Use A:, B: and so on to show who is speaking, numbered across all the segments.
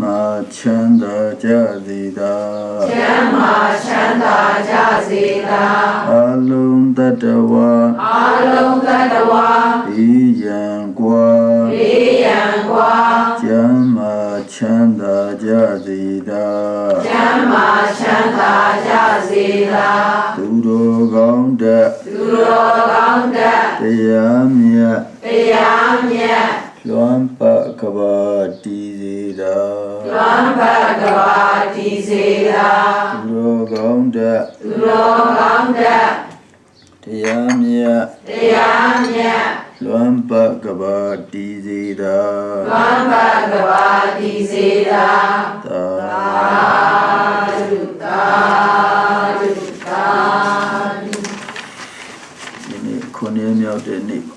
A: မာချမ်းသာကြစေသာ
B: ကျမ်းမာချမ်းသာကြစေသာ
A: အလုံးတတဝါ
B: အလုံးသတ္တဝါ
A: ဤယံကွာ
B: ဘေးရန်ကွာ
A: ကျမ်းမာချမ်းသာကြစေသာ
B: ကျမ်းမာချမ်းသာကြစေသာ
A: သူတော်ကောင်းတတ်
B: သူတော်ကောင်းတတ်
A: တရားမြတ်
B: တရားမြတ်
A: လွမ်းပတ်ကဘာတည်စေသာ
B: လွမ်းပတ်ကဘာတည်စေသာ
A: သူတော်ကောင်းတတ်
B: သူတော်ကောင်းတတ်
A: တရားမြတ်
B: တရားမြတ်
A: လွမ်းပတ်ကဘာတည်စေသာ
B: လွမ်းပတ်ကဘာတည်စေသာ
A: သာ
B: ဓုသာဓုသာ
A: ဒီနေ့ခုနှစ်မြောက်တဲ့နေ့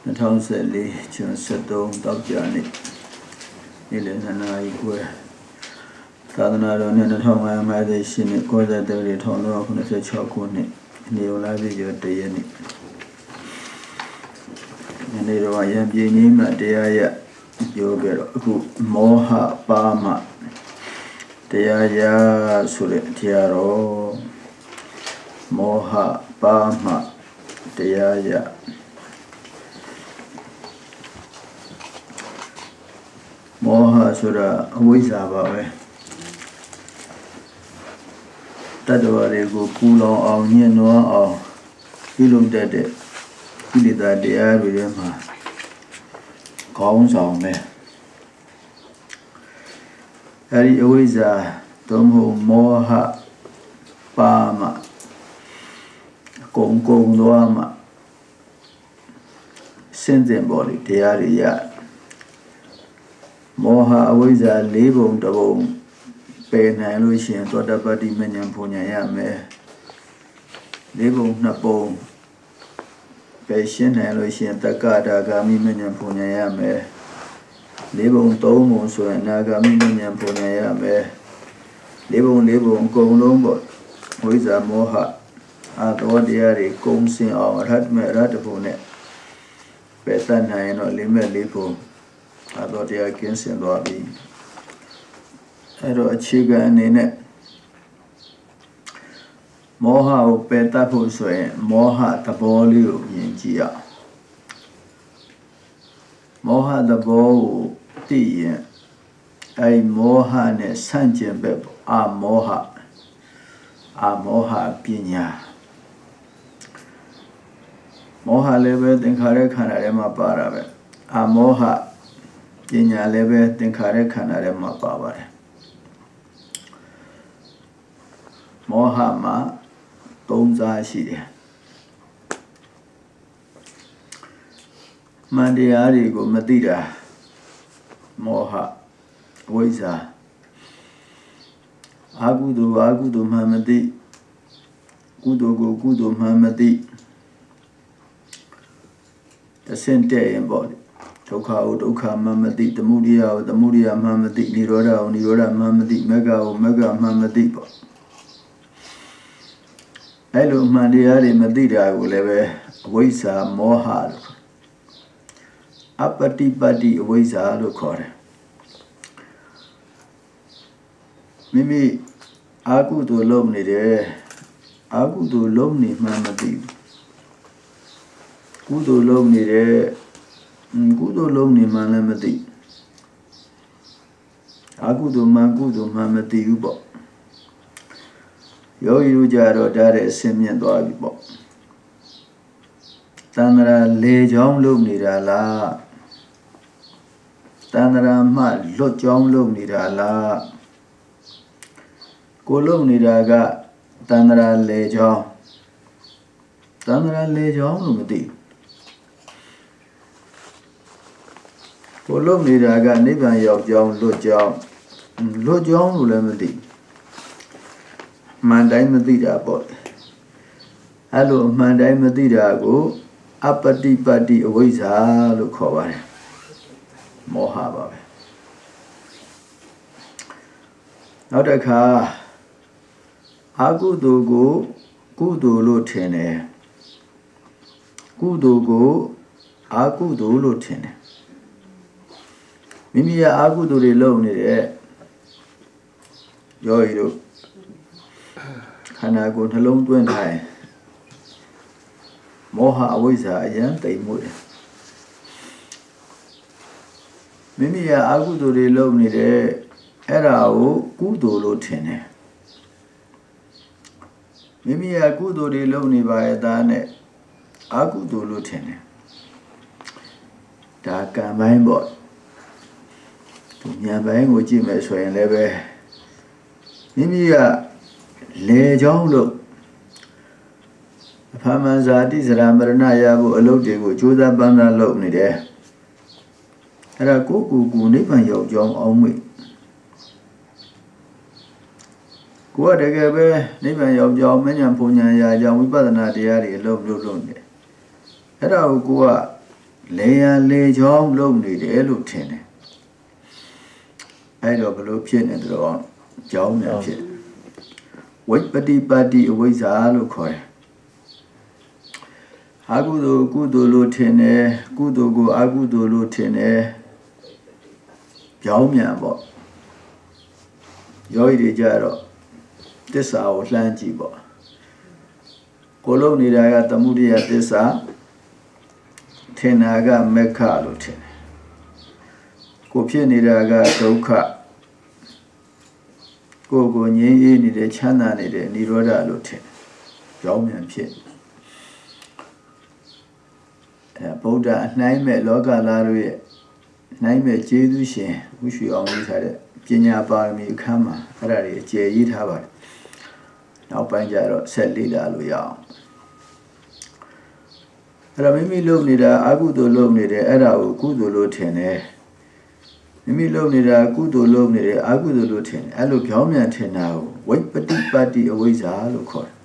A: 2014 June 23တောက်ကြနေ့နေ့လယ်2 နာရီခွဲသာသနာတော်နဲ့2558နှစ်93 1996ခုနှစ်နေုံလာပြီကျော်တရက်နေ့ဒီနေ့တော့ရံပြင်းကြီးမှတရားရပြောခဲ့တော့အခုမောဟပါမတရားရဆိုတဲ့တရားတော်မောဟပါမတရားရမောဟဆိုတာအဝိဇ္ဇာပါပဲတတ္တဝါတွေကိုပူလောင်အောင်ညှဉ်းနှွမ်းအောင်ပြုလုပ်တတ်တဲ့ကိလေသာတရားတွေထဲမှာခေါင်းဆောင်ပဲအဲဒီအဝိဇ္ဇာသို့မဟုတ်မောဟပါမကုံသွားမှစင်စင်ပေါ်လေတရားတွေရမောဟအဝိဇ္ဇာ၄ပုံတစ်ပုံပယ်နိုင်လို့ရှိရင်သောတပတ္တိမဉ္ဇဉ်ဘုံဉာဏ်ရမယ်၄ပုံ2ပုံပယ်ရှင်းနိုင်လို့ရှိရင်တက္ကတာဂာမိမဉ္ဇဉ်ဘုံဉာဏ်ရမယ်၄ပုံ3ပုံဆိုရင်အနာဂာမိမဉ္ဇဉ်ဘုံဉာဏ်ရမယ်၄ပုံအကုန်လုံးပေါ့ဝိဇ္ဇာမောဟအာသောတရားတွေကုံစင်အောင်ရတ်မဲ့ရတ်ဖို့နဲ့ပယ်တတ်နိုင်ရင်တော့၄မဲ့၄ပုံအတော်တရားကင်းစင်သွားပြီအဲ့တော့အခြေခံအနေနဲ့မောဟကိုပယ်တတ်ဖို့ဆိုရင်မောဟသဘောလေးကိုမြင်ကြည့်ရအောင်မောဟသဘောကိုသိရင်အဲ့မောဟနဲ့ဆန့်ကျင်ဘက်အာမောဟပညာမောဟလည်းပဲသင်္ခါရခန္ဓာထဲမှာပါတာပဲအာမောဟပညာလည်းပဲသင်္ခါရခန္ဓာထဲမှာပါပါတယ်မောဟမှာ၃စားရှိတယ်မှန်တရားတွေကိုမသိတာမောဟဝိဇ္ဇာအာကုသိုလ်မှမသိကုသိုလ်ကိုကုသိုလ်မှမသိတဆင့်တဲ့ရင်ပေါ့ဒုက္ခကိုဒုက္ခမှမသိသမုဒယကိုသမုဒယမှမသိនិရောဓကိုនិရောဓမှမသိမဂ္ဂကိုမဂ္ဂမှမသိပေါ့အဲ့လိုမှန်တရားတွေမသိတာကိုလည်းပဲအဝိဇ္ဇာမောဟလို့အပတိပတ္တိအဝိဇ္ဇာလို့ခေါ်တယ်မိမိအာကုသိုလ်လုပ်နေတယ်အာကုသိုလ်လုပ်နေမှမသိဘူးကုသိုလ်လုပ်နေတယ်ကုသိုလ်လုပ်နေမှလည်းမသိအာကုသိုလ်မှမသိဘူးပေါ့ယောဂီတို့ကြတော့ဒါတဲ့အစင်မြင့်သွားပြီပေါ့တန္တရာလေချောင်းလုပ်နေတာလားတန္တရာမှလွတ်ချောင်းလုပ်နေတာလားကိုလုပ်နေတာကတန္တရာလေချောင်းလို့မသိကိုလုပ်နေတာကနိဗ္ဗာန်ရောက်ကြောင်းလွတ်ကြောင်းလို့လည်းမသိမှန်တိုင်းမသိတာပေါ့အဲ့လိုမှန်တိုင်းမသိတာကိုအပတိပတ္တိအဝိဇ္ဇာလို့ခေါ်ပါတယ်မောဟပါပဲနောက်တစ်ခါအကုသိုလ်ကိုကုသိုလ်လို့ထင်တယ်ကုသိုလ်ကိုအကုသိုလ်လို့ထင်တယ် မိမိရဲ့အာဟုသူတွေလုံနေတဲ့ယောဂီတို့ခန္ဓာကိုယ်နှလုံးသွင်းထားရင်မောဟအဝိဇ္ဇာအယံတိမ်မွေ့မိမိရဲ့အာဟုသူတွေလုံနေတဲ့အဲ့ဒါကိုကုသိုလ်လို့ထင်တယ်မိမိရဲ့ကုသိုလ်တွေလုံနေပါရဲ့သားနဲ့အာဟုသိုလ်လို့ထင်တယ်ဒါကံပိုင်းပေါ့ဉာဏ်ပိုင်းကိုကြည့်မယ်ဆိုရင်လည်းပဲမိမိကလေကြောင်းလို့အဖမန်ဇာတိစရာမရဏရဖို့အလုပ်တွေကိုကြိုးစားပန်းစားလုပ်နေတယ်အဲ့ဒါကိုနိဗ္ဗာန်ရောက်ကြောင်းအောင်မေ့ကိုယ်ကတကယ်ပဲနိဗ္ဗာန်ရောက်ကြောင်းမဉ္ဇဉ်ဘုံဉာဏ်ရာကြောင်းဝိပဿနာတရားတွေလုပ်နေအဲ့ဒါကိုကိုကလေရန်လေကြောင်းလုပ်နေတယ်လို့ထင်တယ်အဲ့တော့ဘလို့ဖြစ်နေတော့ကြောင်းနဲ့ဖြစ်ဝိပတိပတ္တိအဝိဇ္ဇာလို့ခေါ်တယ်အကုသိုလ်ကုသိုလ်လို့ထင်တယ်ကုသိုလ်ကိုအကုသိုလ်လို့ထင်တယ်ကြောင်းမြန်ပေါ့ယောဂီတွေကြတော့သစ္စာကိုလှမ်းကြည့်ပေါ့ကိုလုံးနေတာကသမုဒိယသစ္စာထင်တာကမက္ခလို့ထင်တယ်ကိုဖြစ်နေတာကဒုက္ခကိုငြိမ်းအေးနေတဲ့ချမ်းသာနေတဲ့និရောဓလို့ထင်တယ်ကြောင်းမြန်ဖြစ်ဗုဒ္ဓအနှိုင်းမဲ့လောကသားတို့ရဲ့နှိုင်းမဲ့ကျေးဇူးရှင်ဝိရွှေအောင်ရေးထားတဲ့ပညာပါရမီအခန်းမှာအဲ့ဒါတွေအကျယ်ရေးထားပါတယ်နောက်ပိုင်းကျတော့ဆက်လေ့လာလို့ရအောင်အဲ့တော့မိမိလုပ်နေတာအကုသိုလ်လုပ်နေတယ်အဲ့ဒါကိုကုသိုလ်လို့ထင်တယ်မိမိလုပ်နေတာကုသိုလ်လုပ်နေတယ်အကုသိုလ်လို့ထင်တယ်အဲ့လိုပြောင်းပြန်ထင်တာကိုဝိပတိပတ္တိအဝိဇ္ဇာလို့ခေါ်တယ်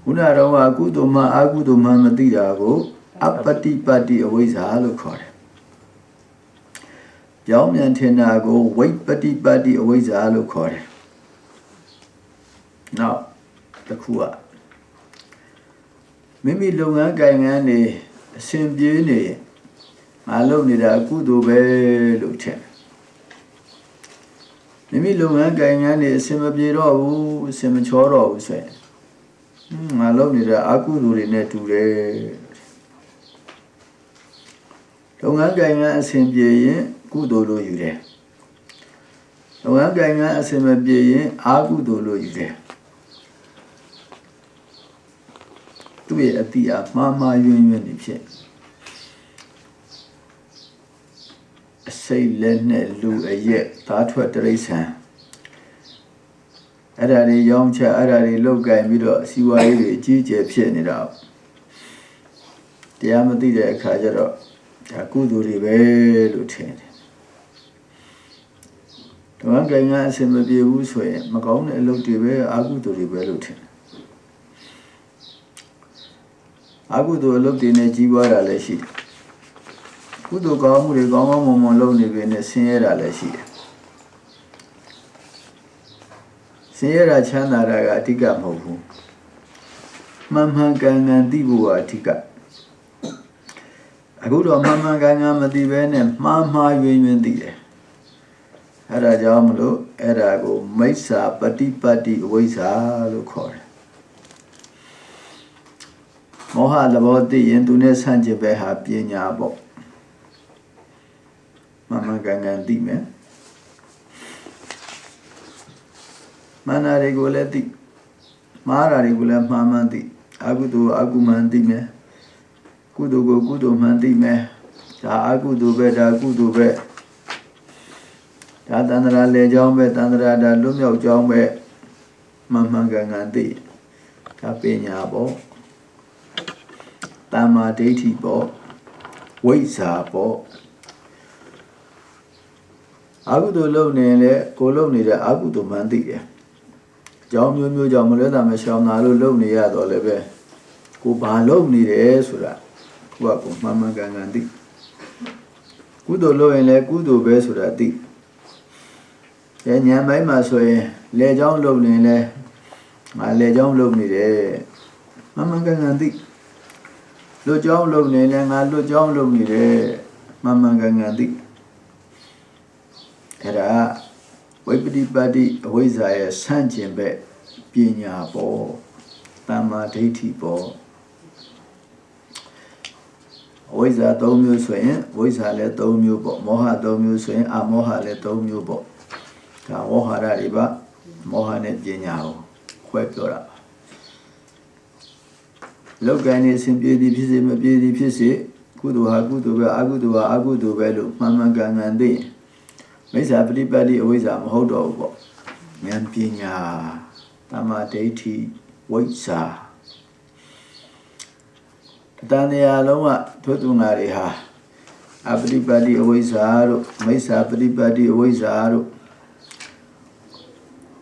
A: ခုနတော့ကကုသိုလ်မှအကုသိုလ်မှမသိတာကိုအပတိပတ္တိအဝိဇ္ဇာလို့ခေါ်တယ်ပြောင်းပြန်ထင်တာကိုဝိပတိပတ္တိအဝိဇ္ဇာလို့ခေါ်တယ်နောက်တစ်ခုကမိမိလုပ်ငန်းကိုင်ငန်းနေအစဉ်ပြေးနေငါလုပ်နေတာကုသိုလ်ပဲလို့ထင်မိမိလုပ်ငန်းကိုင်ငန်းနေအစဉ်မပြေတော့ဘူးအစဉ်မချောတော့ဘူးဆိုရင်ငါလုပ်နေတာအကုသိုလ်တွေနဲ့တူတယ်လုပ်ငန်းကိုင်ငန်းအစဉ်ပြေရင်ကုသိုလ်လို့ယူတယ်လုပ်ငန်းကိုင်ငန်းအစဉ်မပြေရင်အကုသိုလ်လို့ယူတယ်သူ့ရဲ့အတိအမှားယွင်းနေဖြစ်အစိတ်လက်နဲ့လူအရက်သားထွက်တိရစ္ဆာန်အဲ့ဒါတွေရောင်းချအဲ့ဒါတွေလောက်ကင်ပြီးတော့စီဝါရေးတွေအကြီးအကျယ်ဖြစ်နေတာတရားမသိတဲ့အခါကျတော့ဒါကုသိုလ်တွေပဲလို့ထင်တယ်။ဒါကငါအစင်မပြေဘူးဆိုရင်မကောင်းတဲ့အလုပ်တွေပဲအကုသိုလ်တွေပဲလို့ထင်တယ်။အကုသိုလ်အလုပ်တွေနဲ့ကြီးပွားတာလည်းရှိတယ်။ကုသိုလ်ကောင်းမှုတွေကောင်းကောင်းမွန်မွန်လုပ်နေပြီနဲ့ဆင်းရဲတာလည်းရှိတယ်။ဆင်းရဲတာချမ်းသာတာကအဓိကမဟုတ်ဘူး။မှန်မှန်ကန်ကန်သိဖို့ကအဓိကအခုတော့မှန်မှန်ကန်ကန်မသိဘဲနဲ့မှားယွင်းသိတယ်အဲ့ဒါကြောင့်မလို့အဲ့ဒါကိုမိစ္ဆာပฏิပတ်တိအဝိဇ္ဇာလို့ခေါ်တယ်မောဟသဘောသိရင်သူနဲ့ဆန့်ကျင်ဘက်ဟာပညာပေါ့မှန်မှန်ကန်ကန်သိမယ်မှန်တာတွေကိုလည်းသိမှားတာတွေကိုလည်းမှားမှန်သိအကုသိုလ်အကုမှန်သိမယ်ကုသိုလ်ကိုကုသိုလ်မှန်သိမယ်ဒါအကုသိုလ်ပဲဒါကုသိုလ်ပဲဒါတန္တရာလေကြောင်းပဲတန္တရာဒါလွတ်မြောက်ကြောင်းပဲမှန်မှန်ကန်ကန်သိဒါပညာပေါ့တမ္မာဒိဋ္ဌိပေါ့ဝိဇ္ဇာပေါ့အကုသိုလ်လုပ်နေလေကိုလုပ်နေတဲ့အကုသိုလ်မှန်သိတယ်အကြောင်းမျိုးကြောင့်မလွဲတာမရှောင်တာလို့လုပ်နေရတော့လည်းပဲကိုဘာလုပ်နေတယ်ဆိုတာကိုကမှန်မှန်ကန်ကန်သိကုသိုလ်လုပ်ရင်လည်းကုသိုလ်ပဲဆိုတာသိဉာဏ်ပိုင်းမှာဆိုရင်လေကြောင်းလုပ်နေလဲငါလေကြောင်းလုပ်နေတယ်မှန်မှန်ကန်ကန်သိလွတ်ကြောင်းလုပ်နေလဲငါလွတ်ကြောင်းလုပ်နေတယ်မှန်မှန်ကန်ကန်သိ အဲ့ဒါဝိပတိပတ္တိအဝိဇ္ဇာရဲ့ဆန့်ကျင်ဘက်ပညာပေါ့တမ္မာဒိဋ္ဌိပေါ့အဝိဇ္ဇာ၃မျိုးဆိုရင်ဝိဇ္ဇာလည်း၃မျိုးပေါ့မောဟ၃မျိုးဆိုရင်အမောဟလည်း၃မျိုးပေါ့ဒါဝေါဟာရတွေပါမောဟနဲ့ပညာကိုခွဲပြောတာလောကနဲ့ဆင်ပြေသည်ဖြစ်စေမပြေသည်ဖြစ်စေကုသိုလ်ဟာကုသိုလ်ပဲအကုသိုလ်ဟာအကုသိုလ်ပဲလို့မှန်မှန်ကန်ကန်သိရင်မိစ္ဆာပฏิပတ်တိအဝိဇ္ဇာမဟုတ်တော့ဘူးပေါ့ဉာဏ်ပညာတမ္မာဒိဋ္ဌိဝိဇ္ဇာတဏှာလုံးကထိုသူငါတွေဟာအပฏิပတ်တိအဝိဇ္ဇာတို့မိစ္ဆာပฏิပတ်တိအဝိဇ္ဇာတို့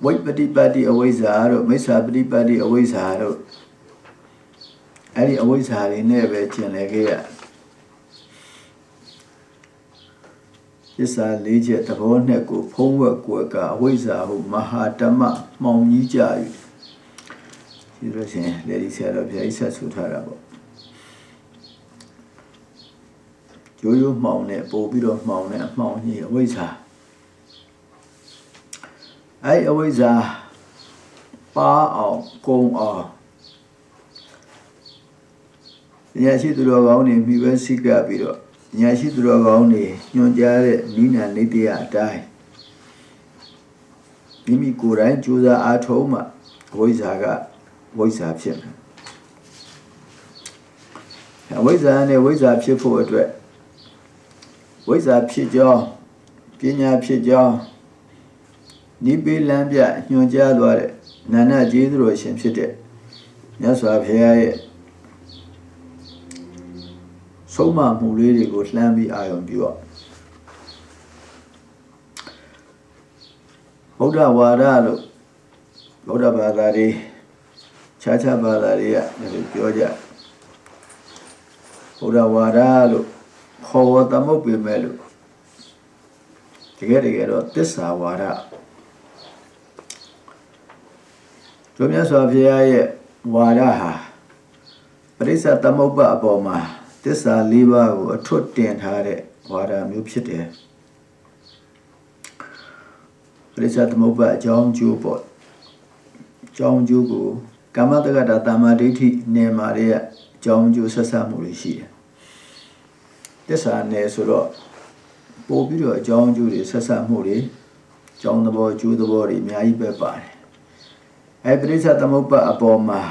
A: ဝိပฏิပတ်တိအဝိဇ္ဇာတို့မိစ္ဆာပฏิပတ်တိအဝိဇ္ဇာတို့အဲ့ဒီအဝိဇ္ဇာတွေနဲ့ပဲကျင်လည်ခဲ့ရသစ္စာ၄ချက်သဘောနဲ့ကိုဖုံးဝက်ကွယ်ကအဝိဇ္ဇာဟုမဟာဓမ္မမှောင်ကြီးကြ၍ဒီလိုရှင်လေဒီဆရာတော်ဘုရားကြီးဆက်ဆိုထားတာပေါ့ရိုးရိုးမှောင်နဲ့ပို့ပြီးတော့မှောင်နဲ့အမှောင်ကြီးအဝိဇ္ဇာအဲ့အဝိဇ္ဇာပါအောင်ကုံအောင်ဉာဏ်ရှိသူတော်ကောင်းတွေမိပဲစိတ်ကပ်ပြီးတော့ဉာဏ်ရှိသူတော်ကောင်းတွေညွှန်ကြားတဲ့နိနာနိတ္တယအတိုင်းမိမိကိုယ်တိုင်ကြိုးစားအားထုတ်မှအဝိဇ္ဇာကဝိဇ္ဇာဖြစ်မယ်အဝိဇ္ဇာနဲ့ဝိဇ္ဇာဖြစ်ဖို့အတွက်ဝိဇ္ဇာဖြစ်ကြောင်းပညာဖြစ်ကြောင်းနိဗ္ဗာန်ပြညွှန်ကြားသွားတဲ့နာနာကျေးဇူးတော်ရှင်ဖြစ်တဲ့မြတ်စွာဘုရားရဲ့ဆုံးမမှုလေးတွေကိုလှမ်းပြီးအာရုံပြုအောင်ဗုဒ္ဓဝါဒလို့ဗုဒ္ဓဘာသာတွေခြားခြားဘာသာတွေကပြောကြဗုဒ္ဓဝါဒလို့ခေါ်ဝေါ်သမုတ်ပေမဲ့လို့တကယ်တော့သစ္စာဝါဒတို့မြတ်စွာဘုရားရဲ့ဝါဒဟာပရိစ္ဆသမုပ္ပါအပေါ်မှာသစ္စာ၄ပါးကိုအထွတ်တင်ထားတဲ့ဝါဒမျိုးဖြစ်တယ်ပရိစ္ဆသမုပ္ပါအကြောင်းကျိုးပေါ့အကြောင်းကျိုးကိုကာမတက္ကတာတမ္မာဒိဋ္ဌိနယ်မှာရဲ့အကြောင်းကျိုးဆက်ဆက်မှုတွေရှိတယ်သစ္စာနယ်ဆိုတော့ပို့ပြီးတော့အကြောင်းကျိုးတွေဆက်ဆက်မှုတွေအကြောင်းသဘောကျိုးသဘောတွေအများကြီးပဲပါတယ်ပရိစ္ဆသမုပ္ပါအပေါ်မှာ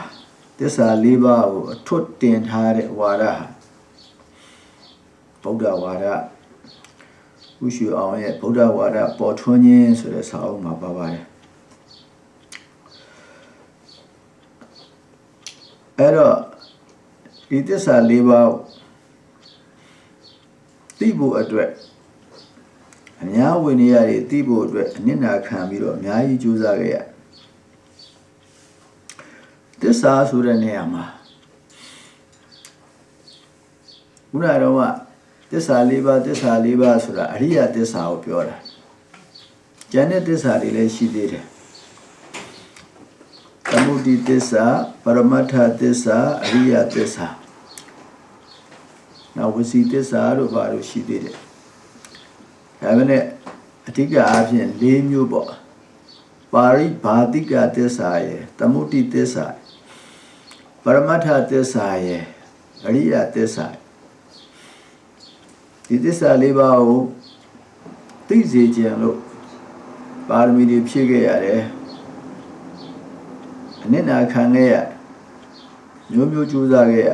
A: သစ္စာ၄ပါးကိုအထွတ်တင်ထားတဲ့ဝါဒဟာဗုဒ္ဓဝါဒဥရှုအောင်ရဲ့ဗုဒ္ဓဝါဒပေါ်ထွန်းခြင်းဆိုတဲ့စာအုပ်မှာပါပါတယ်အဲ့တော့ဒီသစ္စာ၄ပါးသိဖို့အတွက်အများဝိနည်းတွေသိဖို့အတွက်အနစ်နာခံပြီးတော့အများကြီးကြိုးစားခဲ့ရသစ္စာဆိုတဲ့နေရာမှာခုနကတော့သစ္စာ၄ပါးသစ္စာ၄ပါးဆိုတာအရိယသစ္စာကိုပြောတာကျန်တဲ့သစ္စာတွေလည်းရှိသေးတယ်သမုဒိသစ္စာပရမတ္ထသစ္စာအရိယသစ္စာနောက်ဝစီသစ္စာတို့ဘာလို့ရှိသေးတယ်ဒါပေမဲ့အဓိကအားဖြင့်၄မျိုးပေါ့ပါရိဘာတိကသစ္စာရယ်သမုဒိသစ္စာပရမတ္ထသစ္စာရယ်အရိယသစ္စာဒီသစ္စာ၄ပါးကိုသိစေခြင်းလို့ပါရမီတွေဖြည့်ခဲ့ရတယ်အနစ်နာခံခဲ့ရမျိုးမျိုးကြိုးစားခဲ့ရ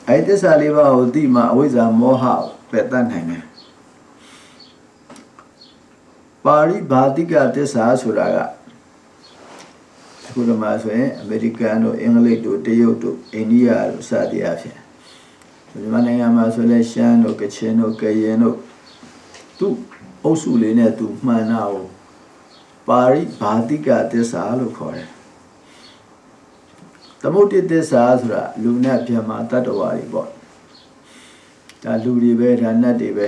A: အဲဒီသစ္စာ၄ပါးကိုသိမှအဝိဇ္ဇာမောဟကိုပယ်တတ်နိုင်တယ်ပါရိဘာတိကသစ္စာဆိုတာကအခုလိုမှဆိုရင်အမေရိကန်တို့အင်္ဂလိပ်တို့တရုတ်တို့အိန္ဒိယတို့စသည်အဖြစ်မြန်မာနိုင်ငံမှာဆိုလဲရှမ်းတို့ကချင်တို့ကရင်တို့သူအုပ်စုလေးနဲ့သူမှန်တာကိုပါရိဘာတိကသစ္စာလို့ခေါ်တယ်သမုဒိသစ္စာဆိုတာလူနဲ့ပြမတတ္တဝါတွေပေါ့ဒါလူတွေပဲဒါနတ်တွေပဲ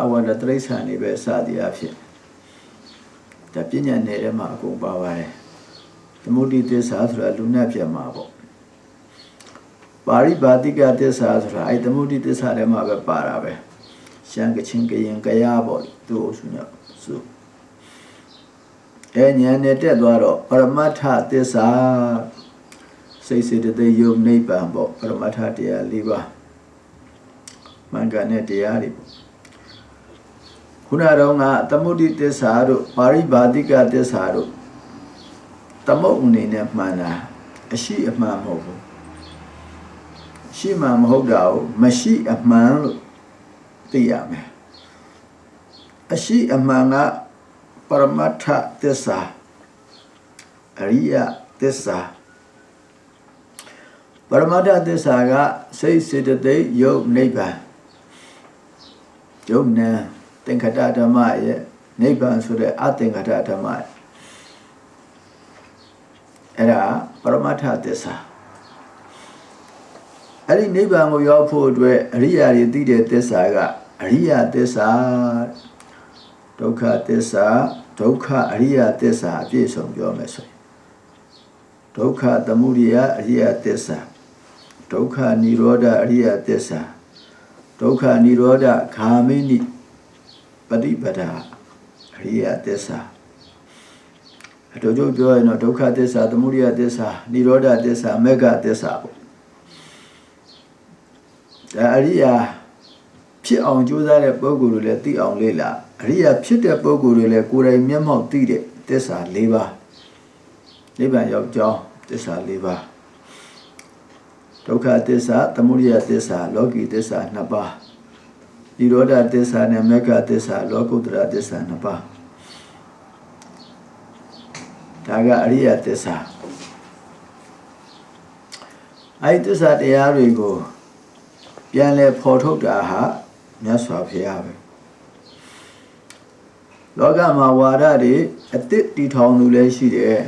A: အဝတ္တတိရစ္ဆာန်တွေပဲစသည်အဖြစ်ဒါပညာနယ်ထဲမှာအကုန်ပါပါတယ်သမုဒိသစ္စာဆိုတာလူနဲ့ပြမပေါ့ပါရိဘာတိကသစ္စာဆိုတာသမုဒိသစ္စာထဲမှာပဲပါတာပဲ ရှမ်းကချင်းကရင်ကရားပေါ့သူ့အစုညစုဉာဏ်နဲ့တက်သွားတော့ပရမတ္ထသစ္စာစိတ်စေတသိက်ယုံနိဗ္ဗာန်ပေါ့ပရမတ္ထတရား၄ပါးမှန်ကန်တဲ့တရားတွေပေါ့ခုနတော့ကသမုဒိသစ္စာတို့ပါရိဘာတိကသစ္စာတို့သမုတ်အနေနဲ့မှန်တာအရှိအမှန်မဟုတ်ဘူးရှိမှန်မဟုတ်တာကိုမရှိအမှန်လို့သိရမယ်အရှိအမှန်ကပရမတ္ထသစ္စာအရိယသစ္စာပရမတ္ထသစ္စာကစိတ်စေတသိက်ယုတ်နိဗ္ဗာန်ယုတ်နံသင်္ခတဓမ္မရဲ့နိဗ္ဗာန်ဆိုတဲ့အသင်္ခတဓမ္မအဲ့ဒါပရမတ္ထသစ္စာအဲ့ဒီနိဗ္ဗာန်ကိုရောက်ဖို့အတွက်အရိယာတွေသိတဲ့သစ္စာကအရိယသစ္စာဒုက္ခသစ္စာဒုက္ခအရိယသစ္စာအပြည့်စုံပြောမယ်ဆိုရင်ဒုက္ခသမုဒယအရိယသစ္စာဒုက္ခនិရောဓအရိယသစ္စာဒုက္ခនិရောဓဂာမိနိပฏิပဒါအရိယသစ္စာအတူတူပြောရင်တော့ဒုက္ခသစ္စာသမုဒယသစ္စာនិရောဓသစ္စာမေဃသစ္စာပေါ့ဒါအရိယာဖြစ်အောင်ကြိုးစားတဲ့ပုဂ္ဂိုလ်တွေလည်းသိအောင်လေ့လာအရိယာဖြစ်တဲ့ပုဂ္ဂိုလ်တွေလည်းကိုယ်တိုင်မျက်မှောက်သိတဲ့သစ္စာ၄ပါးနိဗ္ဗာန်ရောက်ကြောင်းသစ္စာ၄ပါးဒုက္ခသစ္စာသမုဒယသစ္စာလောကီသစ္စာ2ပါးនិရောဓသစ္စာနဲ့မေဃသစ္စာလောကုတ္တရသစ္စာ2ပါးဒါကအရိယသစ္စာအဲ့ဒီသစ္စာတရားတွေကိုပြန်လဲဖော်ထုတ်တာဟာမြတ်စွာဘုရားပဲလောကမှာဝါဒတွေအသစ်တည်ထောင်သူလည်းရှိတယ်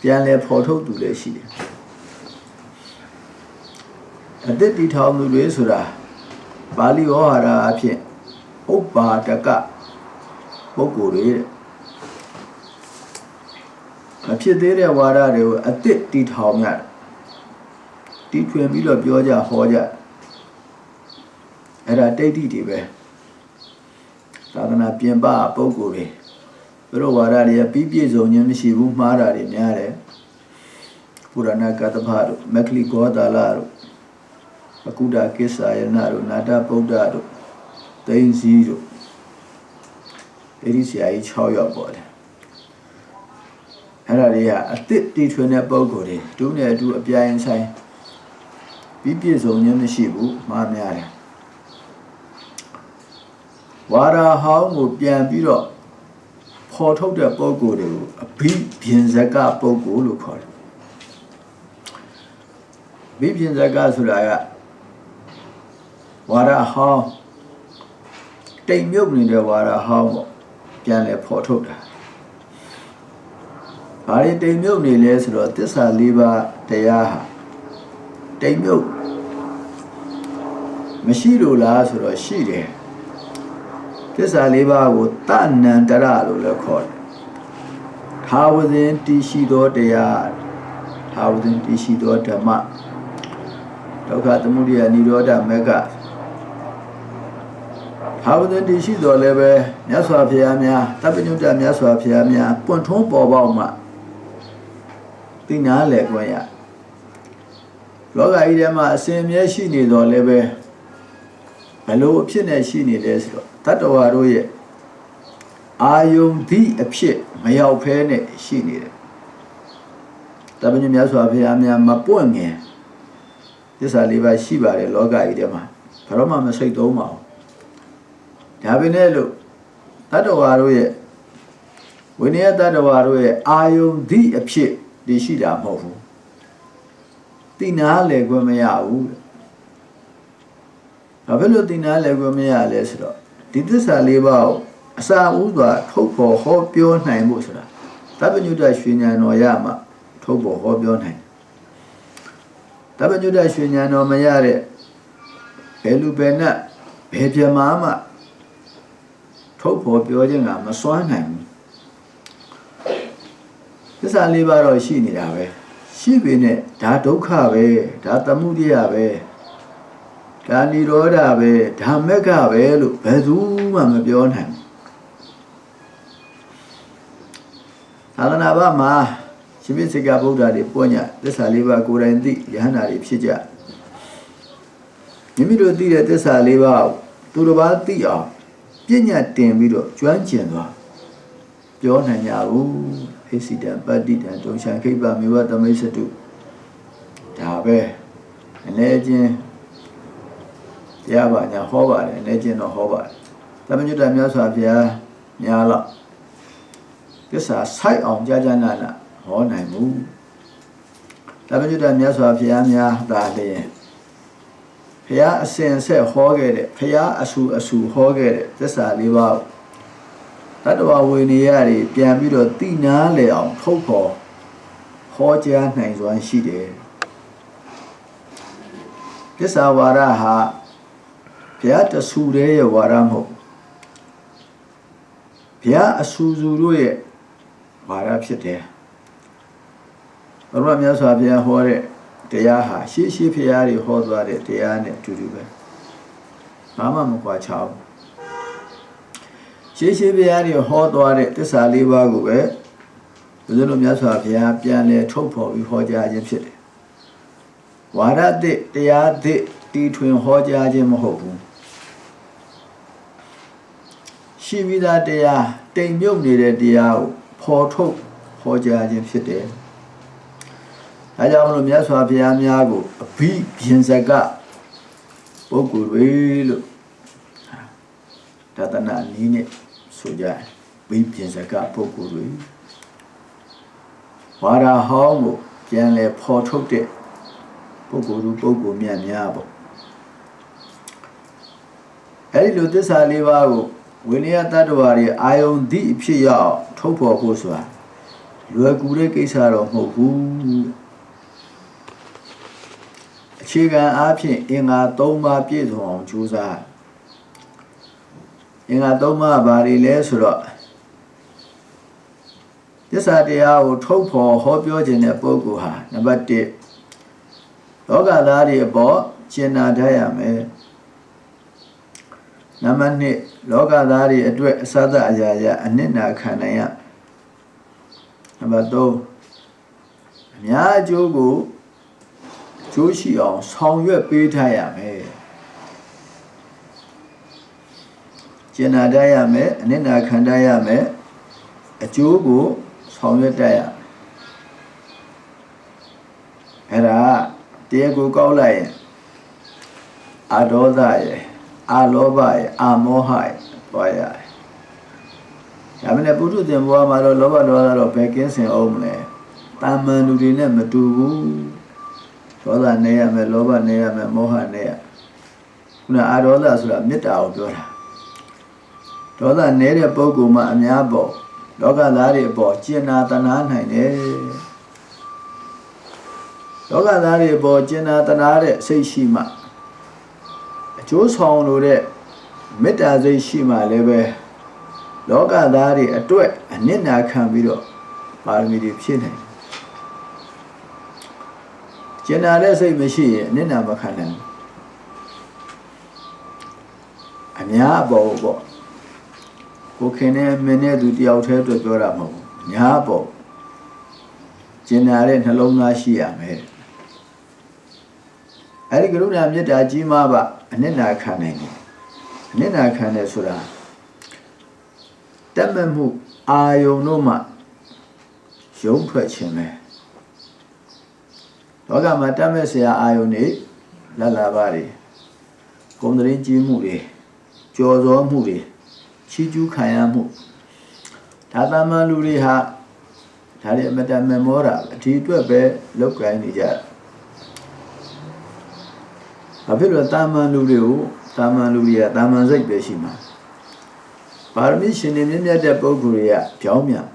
A: ပြန်လဲဖော်ထုတ်သူလည်းရှိတယ်အသစ်တည်ထောင်သူတွေဆိုတာပါဠိဝါဒအဖြစ်ဥပ္ပါဒကပုဂ္ဂိုလ်တွေမဖြစ်သေးတဲ့ဝါဒတွေကိုအသစ်တည်ထောင်ရတယ်တီးထွင်ပြီးတော့ပြောကြဟောကြအဲ့ဒါတိဋ္ဌိတွေပဲသာသနာပြင်ပပုဂ္ဂိုလ်တွေဘုရောဝါဒတွေပြီးပြည့်စုံခြင်းမရှိဘူးမှားတာတွေများတယ်ပုရဏကတ္တဗတို့မက္ခလိဂောတာလတို့အကုဒကိစ္ဆာယနာတို့နာတဗုဒ္ဓတို့သိန်းစီတို့အဲဒီဆရာကြီး6ယောက်ပေါ်တယ်အဲ့ဒါတွေကအသစ်တီထွင်တဲ့ပုဂ္ဂိုလ်တွေတူးနဲ့အတူအပြိုင်ဆိုင်ပြီးပြည့်စုံခြင်းမရှိဘူးမှားများတယ်ဝါဒဟောင်းကိုပြန်ပြီးတော့ဖော်ထုတ်တဲ့ပုဂ္ဂိုလ်တွေကိုအဘိပြင်ဇကပုဂ္ဂိုလ်လို့ခေါ်တယ်ဘိပြင်ဇကဆိုတာကဝါဒဟောင်းတိမ်မြုပ်နေတဲ့ဝါဒဟောင်းပေါ့ပြန်လဲဖော်ထုတ်တာဘာတွေတိမ်မြုပ်နေလဲဆိုတော့သစ္စာ၄ပါးတရားဟာတိမ်မြုပ်မရှိလို့လားဆိုတော့ရှိတယ်သစ္စာ၄ပါးကိုတဏ္ဍရလို့လည်းခေါ်တယ်ထာဝစဉ်တည်ရှိသောတရားထာဝစဉ်တည်ရှိသောဓမ္မဒုက္ခသမုဒယនិရောဓမေဃထာဝစဉ်တည်ရှိတော်လည်းပဲမြတ်စွာဘုရားများတပ္ပညုတ္တမြတ်စွာဘုရားများပွင့်ထွန်းပေါ်ပေါက်မှသိနာလဲခွင့်ရလောကကြီးထဲမှာအစဉ်အမြဲရှိနေတော်လည်းပဲဘယ်လိုအဖြစ်နဲ့ရှိနေလဲဆိုတော့တတ္တဝါတို့ရဲ့အာယုန်သည့်အဖြစ်မရောက်ဖဲနဲ့ရှိနေတယ်တပ္ပညုမြတ်စွာဘုရားများမပွင့်ငင်သစ္စာ၄ပါးရှိပါတယ်လောကကြီးထဲမှာဘာလို့မှမစိတ်သုံးပါဘူးဒါပေမဲ့လို့တတ္တဝါတို့ရဲ့ဝိနည်းတတ္တဝါတို့ရဲ့အာယုန်သည့်အဖြစ်ဒီရှိတာမဟုတ်ဘူးသိနာလဲခွင့်မရဘူးဘာဖြစ်လို့သိနာလဲခွင့်မရလဲဆိုတော့ဒီသစ္စာ၄ပါးကိုအစာဥစွာထုတ်ပေါ်ဟောပြောနိုင်ဖို့ဆိုတာတပ္ပညုတ္တရွှေဉာဏ်တော်ရမှထုတ်ပေါ်ဟောပြောနိုင်တပ္ပညုတ္တရွှေဉာဏ်တော်မရတဲ့ဘယ်လူဘယ်နတ်ဘယ်ပြမာမှထုတ်ပေါ်ပြောခြင်းကမစွမ်းနိုင်ဘူးသစ္စာ၄ပါးတော့ရှိနေတာပဲရှိပေနဲ့ဒါဒုက္ခပဲဒါသမုဒယပဲ ကာနိရောဓပဲဓမ္မကပဲလို့ဘယ်သူမှမပြောနိုင်သာသနာ့ဘာမှာရှင်ပြစိကဗုဒ္ဓတွေပွင့်ညသစ္စာလေးပါးကိုယ်တိုင်သိယဟန္တာတွေဖြစ်ကြမိမိတို့သိတဲ့သစ္စာလေးပါးသူတစ်ပါးသိအောင်ပြညတ်တင်ပြီးတော့ကျွမ်းကျင်သွားပြောနိုင်ကြဘူးအိစိတံပတ္တိတံဒုံချံခိပ္ပမေဝသမိတ်စတုဒါပဲအနေချင်းတရားပါညာဟောပါတယ်အနေချင်းတော့ဟောပါတယ်သမညုတ္တမြတ်စွာဘုရားများတော့သစ္စာဆိုင်အောင်ကြာကြာနာနာဟောနိုင်မှုသမညုတ္တမြတ်စွာဘုရားများဒါလျင်ဘုရားအစဉ်ဆက်ဟောခဲ့တဲ့ဘုရားအဆူဟောခဲ့တဲ့သစ္စာလေးပါးတတ္တဝဝေနေရတွေပြန်ပြီးတော့သိနာလေအောင်ထုတ်ဖော်ဟောကြားနိုင်စွမ်းရှိတယ်သစ္စာဝါဒဟာဘုရားတဆူတဲ့ရဲ့ဝါဒမဟုတ်ဘုရားအဆူတို့ရဲ့ဝါဒဖြစ်တယ်ဘုရားမြတ်စွာဘုရားဟောတဲ့တရားဟာရှေးဘုရားတွေဟောသွားတဲ့တရားနဲ့အတူတူပဲဘာမှမကွာခြားဘူးရှေးဘုရားတွေဟောသွားတဲ့သစ္စာလေးပါးကိုပဲဘုရားတို့မြတ်စွာဘုရားပြန်လဲထုတ်ဖော်ပြီးဟောကြားခြင်းဖြစ်တယ်ဝါဒသစ်တရားသစ်တီထွင်ဟောကြားခြင်းမဟုတ်ဘူးရှိပြီးသားတရားတိမ်မြုပ်နေတဲ့တရားကိုဖော်ထုတ်ဟောကြားခြင်းဖြစ်တယ်ဒါကြောင့်မလို့မြတ်စွာဘုရားများကိုအဘိပြင်စကပုဂ္ဂိုလ်တွေလို့ဒါသနာနည်းနဲ့ဆိုကြဘိပြင်စကပုဂ္ဂိုလ်တွေဝါဒဟောင်းကိုပြန်လဲဖော်ထုတ်တဲ့ပုဂ္ဂိုလ်မြတ်များပေါ့အဲဒီလိုသစ္စာလေးပါးကိုဝိနည်းတ attva တွေအာယုံသည့်အဖြစ်ရအောင်ထုတ်ဖော်ဖို့ဆိုတာလွယ်ကူတဲ့ကိစ္စတော့မဟုတ်ဘူးအခြေခံအားဖြင့်အင်္ဂါ၃ပါးပြည့်စုံအောင်ကြိုးစားအင်္ဂါ၃ပါးဘာတွေလဲဆိုတော့သစ္စာတရားကိုထုတ်ဖော်ဟောပြောခြင်းတဲ့ပုဂ္ဂိုလ်ဟာနံပါတ်1လောကသားတွေအပေါ်ကျင်နာတတ်ရမယ်နံပါတ်2လောကသားတွေအတွက်အစသအရာရာအနစ်နာခံနိုင်ရနံပါတ်3အများအကျိုးကိုကျိုးရှိအောင်ဆောင်ရွက်ပေးထားရမယ်ကျင်နာတတ်ရမယ်အနစ်နာခံတတ်ရမယ်အကျိုးကိုဆောင်ရွက်တတ်ရအဲ့ဒါတရားကိုကောက်လိုက်ရင်အာဒေါသရဲ့အာလောဘရဲ့အာမောဟရဲ့တွားရတယ်။ဒါပေမဲ့ပုထုဇဉ်ဘဝမှာတော့လောဘဒေါသတော့ဘယ်ကင်းစင်အောင်မလဲ။တာမန်လူတွေနဲ့မတူဘူး။ဒေါသနဲ့ရမယ်လောဘနဲ့ရမယ်မောဟနဲ့ရ။ခုနအာဒေါသဆိုတာမေတ္တာကိုပြောတာ။ဒေါသနဲ့တဲ့ပုဂ္ဂိုလ်မှအများပေါ့လောကသားတွေအပေါ်ကျင်နာတနာနိုင်တယ်။လောကသားတွေအပေါ်ကျင်နာတနာတဲ့စိတ်ရှိမှအကျိုးဆောင်လို့တဲ့မေတ္တာစိတ်ရှိမှလည်းပဲလောကသားတွေအတွက်အနစ်နာခံပြီးတော့ပါရမီတွေဖြည့်နိုင်ကျင်နာတဲ့စိတ်မရှိရင်အနစ်နာမခံနိုင်အများအပေါ်ပေါ့ကိုခင်နဲ့မင်းနဲ့သူတယောက်တည်းအတွက်ပြောတာမဟုတ်ဘူးအများအပေါ်ကျင်နာတဲ့နှလုံးသားရှိရမယ်အဲဒီကရုဏာမေတ္တာကြီးမားပါအနစ်နာခံနိုင်တယ်အနစ်နာခံတယ်ဆိုတာတတ်မဲ့မှုအာယုံတို့မှရုံးထွက်ခြင်းပဲလောကမှာတတ်မဲ့ဆရာအာယုံတွေလတ်လာပါတွေဂုဏ်သတင်းကြီးမှုတွေကြော်စောမှုတွေချီးကျူးခံရမှုဒါသမန်လူတွေဟာဒါတွေအမတန်မမောတာအထီးအတွက်ပဲလောက်ကိုင်းနေကြဘာဖြစ်လို့တာမန်လူတွေကတာမန်စိတ်ပဲရှိမှာပါရမီရှင်နေမြတ်တဲ့ပုဂ္ဂိုလ်တွေကကြောင်းမြန်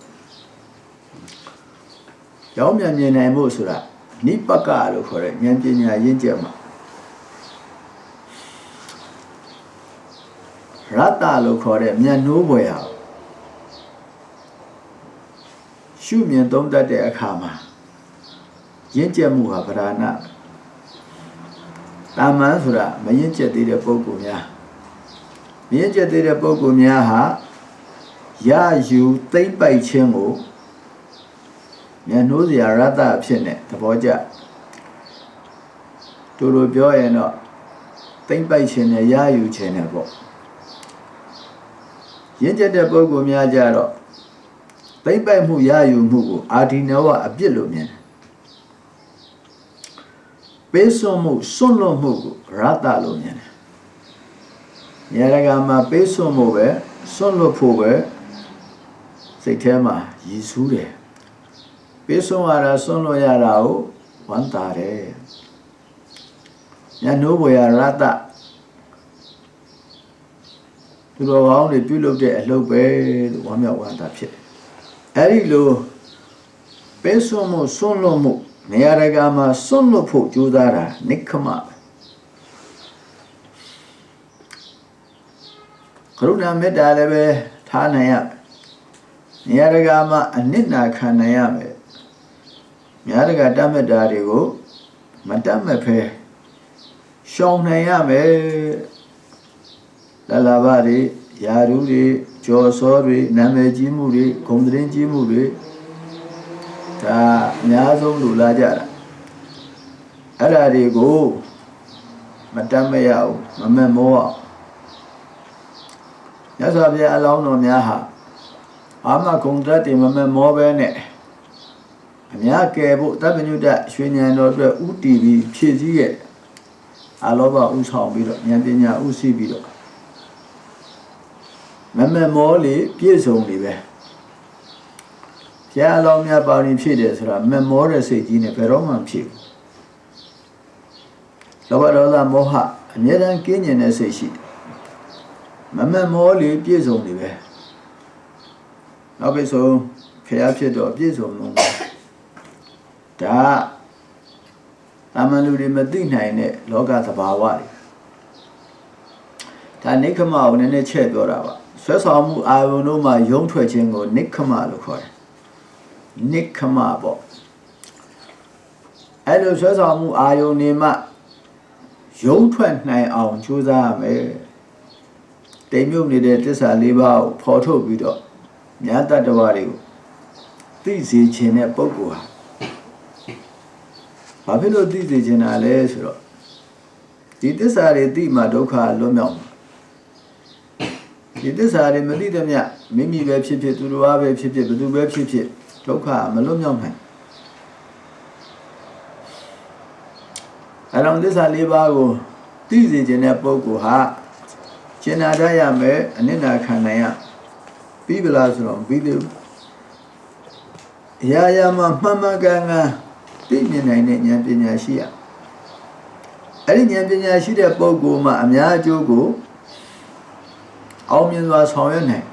A: မြင်နိုင်မှုဆိုတာနိပကလို့ခေါ်တဲ့ဉာဏ်ပညာရင့်ကျက်မှာရတ္တလို့ခေါ်တဲ့မျက်နှိုးဘွယ်ဟာရှုမြင်သုံးသပ်တဲ့အခါမှာရင့်ကျက်မှုဟာဗราဏ တာမန်ဆိုတာမရင်ကျက်သေးတဲ့ပုဂ္ဂိုလ်များမရင်ကျက်သေးတဲ့ပုဂ္ဂိုလ်များဟာရယူသိမ့်ပိုက်ခြင်းကိုမျက်နှိုးစရာရတ္တအဖြစ်နဲ့သဘောကျတို့လိုပြောရင်တော့သိမ့်ပိုက်ခြင်းနဲ့ရယူခြင်းနဲ့ပေါ့ရင့်ကျက်တဲ့ပုဂ္ဂိုလ်များကြတော့သိမ့်ပိုက်မှုရယူမှုကိုအာဒီနဝအပြစ်လို့မြင်တယ်ပေးစွန်မှုစွန့်လွတ်မှုကိုရတ္တလို့မြင်တယ်နေရာကမှာပေးစွန်မှုပဲစွန့်လွတ်ဖို့ပဲစိတ်ထဲမှာရည်စူးတယ်ပေးစွန်ရတာစွန့်လွတ်ရတာကိုဝမ်းသာတယ်ညာနိုးပေါ်ရရတ္တသူတော်ကောင်းတွေပြုလုပ်တဲ့အလုပ်ပဲလို့ဝမ်းမြောက်ဝမ်းသာဖြစ်တယ်အဲ့ဒီလိုပေးစွန်မှုစွန့်လွတ်မှုနေရာကမှာစွန့်လွတ်ဖို့ကြိုးစားတာနိက္ခမကရုဏာမေတ္တာလည်းပဲထားနိုင်ရနေရာကမှာအနစ်နာခံနိုင်ရမယ်များတကတတ်မေတ္တာတွေကိုမတတ်မဲ့ဖဲရှောင်နိုင်ရမယ်လလဘတွေယာရုတွေကြော်စောတွေနာမည်ကြီးမှုတွေဂုဏ်သတင်းကြီးမှုတွေဒါအများဆုံးလူလာကြတာအဲ့ဒါတွေကိုမတတ်မရအောင်မမက်မောအောင်ညဇာပြအလောင်းတော်များဟာအာမဂုံတတ်တယ်မမက်မောပဲနဲ့အများကယ်ဖို့တပ္ပညုတရွှေဉဏ်တော်အတွက်ဥတီပြီးဖြည့်စည်းရဲ့အလောဘဥဆောင်ပြီးတော့ဉာဏ်ပညာဥသိပြီးတော့မမက်မောလေပြည့်စုံနေပဲဘုရားအလောင်းများပါရင်ဖြစ်တယ်ဆိုတာမမောတဲ့စိတ်ကြီးနဲ့ဘယ်တော့မှဖြစ်ဘူးလောဘဒေါသမောဟအမြဲတမ်းကင်းကျင်တဲ့စိတ်ရှိတယ်မမက်မောလေပြည့်စုံနေပဲနောက်ပြီးဆိုဖျားဖြစ်တော့ပြည့်စုံလုံးဒါတာမန်လူတွေမသိနိုင်တဲ့လောကသဘာဝတွေဒါနိက္ခမကိုနည်းနည်းချက်ပြောတာပါဆွဲဆောင်မှုအာယုန်တို့မှာယုံထွက်ခြင်းကိုနိက္ခမလို့ခေါ်တယ်နိက္ခမပေါ့အဲ့လိုဆွဲဆောင်မှုအာယုန်နေမှယုံထွက်နိုင်အောင်ကြိုးစားရမယ်တိမ်မြုပ်နေတဲ့သစ္စာ၄ပါးကိုဖော်ထုတ်ပြီးတော့မြတ်တတ္တဝါတွေကိုသိစေခြင်းတဲ့ပုဂ္ဂိုလ်ဟာဘာဖြစ်လို့သိစေခြင်းလဲဆိုတော့ဒီသစ္စာတွေသိမှဒုက္ခလွတ်မြောက်မှာဒီသစ္စာတွေမသိတဲ့မြတ်မိမိပဲဖြစ်ဖြစ်သူတော်ဘာပဲဖြစ်ဖြစ်ဘယ်သူပဲဖြစ်ဖြစ်ဒုက္ခမလွတ်မြောက်နိုင်အလုံးသစ္စာ၄ပါးကိုသိစေခြင်းတဲ့ပုဂ္ဂိုလ်ဟာကျင်နာတတ်ရမယ်အနစ်နာခံနိုင်ရပြီးပလားဆိုတော့ပြီးသေးဘူးအရာရာမှာမှန်မှန်ကန်ကန်သိမြင်နိုင်တဲ့ဉာဏ်ပညာရှိရအဲ့ဒီဉာဏ်ပညာရှိတဲ့ပုဂ္ဂိုလ်မှာအများအကျိုးကိုအောင်မြင်စွာဆောင်ရွက်နိုင်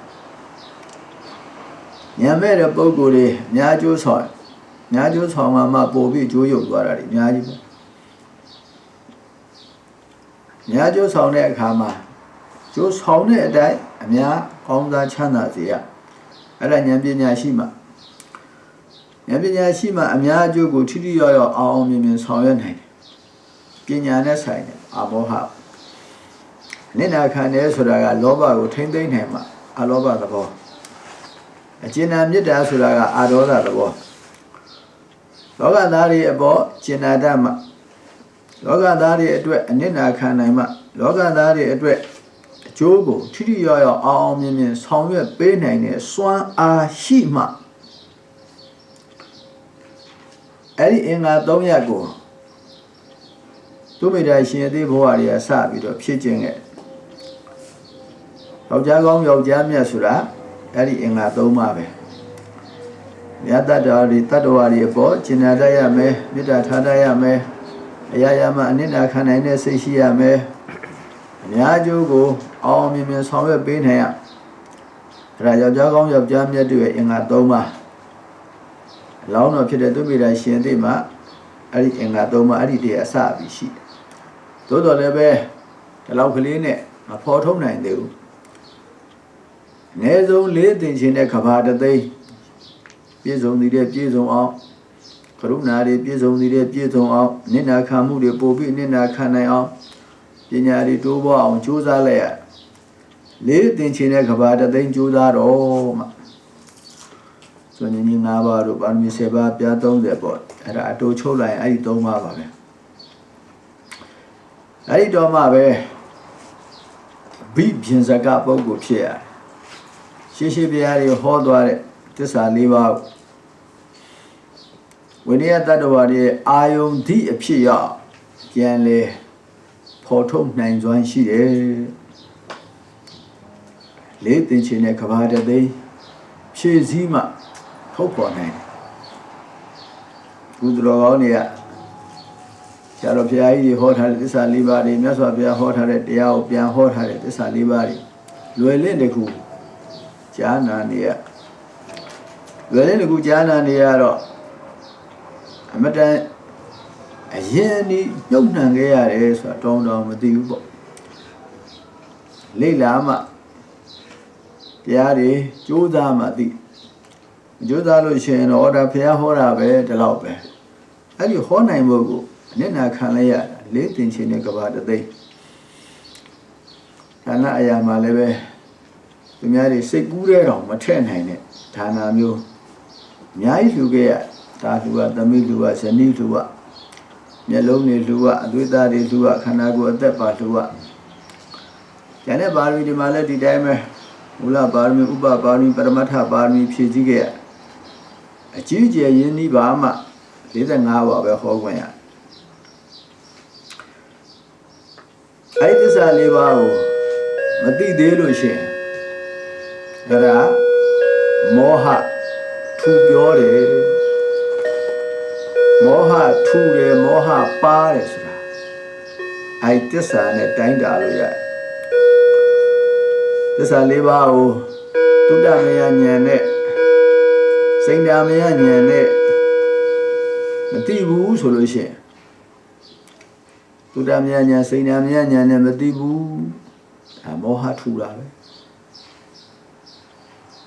A: ဉာဏ်မဲ့တဲ့ပုဂ္ဂိုလ်တွေအများအကျိုးဆောင်မှပို့ပြီးကျိုးရုပ်သွားတာတွေအများကြီးပဲအများကျိုးဆောင်တဲ့အခါမှာကျိုးဆောင်တဲ့အတိုင်းအများကောင်းစားချမ်းသာစေရအဲ့ဒါဉာဏ်ပညာရှိမှဉာဏ်ပညာရှိမှအများအကျိုးကိုထိထိရောက်ရောက်အောင်မြင်မြင်ဆောင်ရွက်နိုင်တယ်ပညာနဲ့ဆိုင်တယ်အမောဟနိနာခံတယ်ဆိုတာကလောဘကိုထိမ့်သိမ့်နိုင်မှအလောဘသဘောအကျဉ်းနာမေတ္တာဆိုတာကအာဒေါသသဘောလောကသားတွေအပေါ်ကျင်နာတတ်မှလောကသားတွေအတွက်အနိနာခံနိုင်မှလောကသားတွေအတွက်အကျိုးကိုထိထိရောက်ရောက်အောင်မြင်မြင်ဆောင်ရွက်ပေးနိုင်တဲ့စွမ်းအားရှိမှအဲ့ဒီအင်္ဂါ၃ရပ်ကိုသူမိတာရှင်အသေးဘဝတွေကစပြီးတော့ဖြစ်ခြင်းရဲ့ယောက်ျားကောင်းယောက်ျားမြတ်ဆိုတာအဲ့ဒီအင်္ဂါ၃ပါးပဲမြတ်တတ္တဝါတွေအပေါ်ကျင်နာတတ်ရမယ်မေတ္တာထားတတ်ရမယ်အရာရာမှာအနိဋ္ဌာခံနိုင်တဲ့စိတ်ရှိရမယ်အများကျိုးကိုအောင်မြင်မြင်ဆောင်ရွက်ပေးနိုင်ရအဲ့ဒါယောက်ျားကောင်းယောက်ျားမြတ်တွေရဲ့အင်္ဂါ၃ပါးအလောင်းတော်ဖြစ်တဲ့သူမိတာရှင်အသေးမှာအဲ့ဒီအင်္ဂါ၃ပါးအဲ့ဒီတည်းအစပြီးရှိတယ်သို့တော်လည်းပဲဒီလောက်ကလေးနဲ့မဖော်ထုတ်နိုင်သေးဘူးအနည်းဆုံး၄သင်္ချင်တဲ့ကဘာတသိန်းပြည့်စုံနေတဲ့ပြည့်စုံအောင်က ရုဏာတွေပြည့်စုံနေတဲ့ပြည့်စုံအောင်နိနာခံမှုတွေပို့ပြီးနိနာခံနိုင်အောင်ပညာတွေတိုးပွားအောင်ကြိုးစားလိုက်ရလေးသင်္ချင်တဲ့ကဘာတသိန်းကြိုးစားတော့မှဆိုရင်ညီ၅ပါးတို့ပါရမီ7ပါးပြား30ပေါ့အဲ့ဒါအတူချုပ်လိုက်အဲ့ဒီ3ပါးပါပဲအဲ့ဒီတော့မှပဲဘိပြင်စကပုဂ္ဂိုလ်ဖြစ်ရရှေးရှေးဘုရားတွေဟောသွားတဲ့သစ္စာ၄ပါးဝိနည်းတတ္တဝါတွေအာယုန်ဓိအဖြစ်ရောက်ပြန်လေဖော်ထုတ်နိုင်စွမ်းရှိတယ်လေးသင်္ချင်တဲ့ကဘာတသိန်းဖြည့်စည်းမှထုတ်ပေါ်နိုင်ကုသတော်ကောင်းတွေကဆရာတော်ဘုရားကြီးဟောထားတဲ့သစ္စာ၄ပါးတွေမြတ်စွာဘုရားဟောထားတဲ့တရားကိုပြန်ဟောထားတဲ့သစ္စာ၄ပါးတွေလွယ်လင့်တခုကြားနာနေရလွယ်လင့်တခုကြားနာနေရတော့အမတန်အရင်ဒီညှုပ်နှံခဲ့ရတယ်ဆိုတာတောင်းမသိဘူးပေါ့လိမ့်လာမှတရားတွေကြိုးစားမှသိကြိုးစားလို့ရှိရင်တော့ဒါဘုရားဟောတာပဲဒီလောက်ပဲအဲ့ဒီဟောနိုင်ဖို့ကိုအနစ်နာခံလိုက်ရတာလေးသင်္ချင်တဲ့ကဘာတသိန်းဌာနအရာမှာလည်းပဲသူများတွေစိတ်ကူးတဲ့တော့မထည့်နိုင်တဲ့ဌာနမျိုးအများကြီးလှူခဲ့ရဒါလှူကသမီးလှူကဇနီးလှူကမျက်လုံးတွေလှူကအသွေးသားတွေလှူကခန္ဓာကိုယ်အသက်ပါလှူကကျန်တဲ့ပါရမီတွေမှာလည်းဒီတိုင်းပဲမူလပါရမီဥပပါရမီပရမတ္ထပါရမီဖြည့်စည်းခဲ့ရအကြီးကျယ်ရင်းနှီးပါမှ45ပါပဲဟောခွင့်ရအဲ့ဒီသစ္စာ၄ပါးကိုမသိသေးလို့ရှိရင်ဒါကမောဟထူပြောတယ်မောဟထူတယ်မောဟပါတယ်ဆိုတာအဲ့သစ္စာနဲ့တိုင်းတာလို့ရတယ်သစ္စာ၄ပါးကိုသုတ္တမယဉာဏ်နဲ့စိန္ဒာမယဉာဏ်နဲ့မသိဘူးဆိုလို့ရှိရင်သုတ္တမယဉာဏ်စိန္ဒာမယဉာဏ်နဲ့မသိဘူးဒါမောဟထူတာပဲ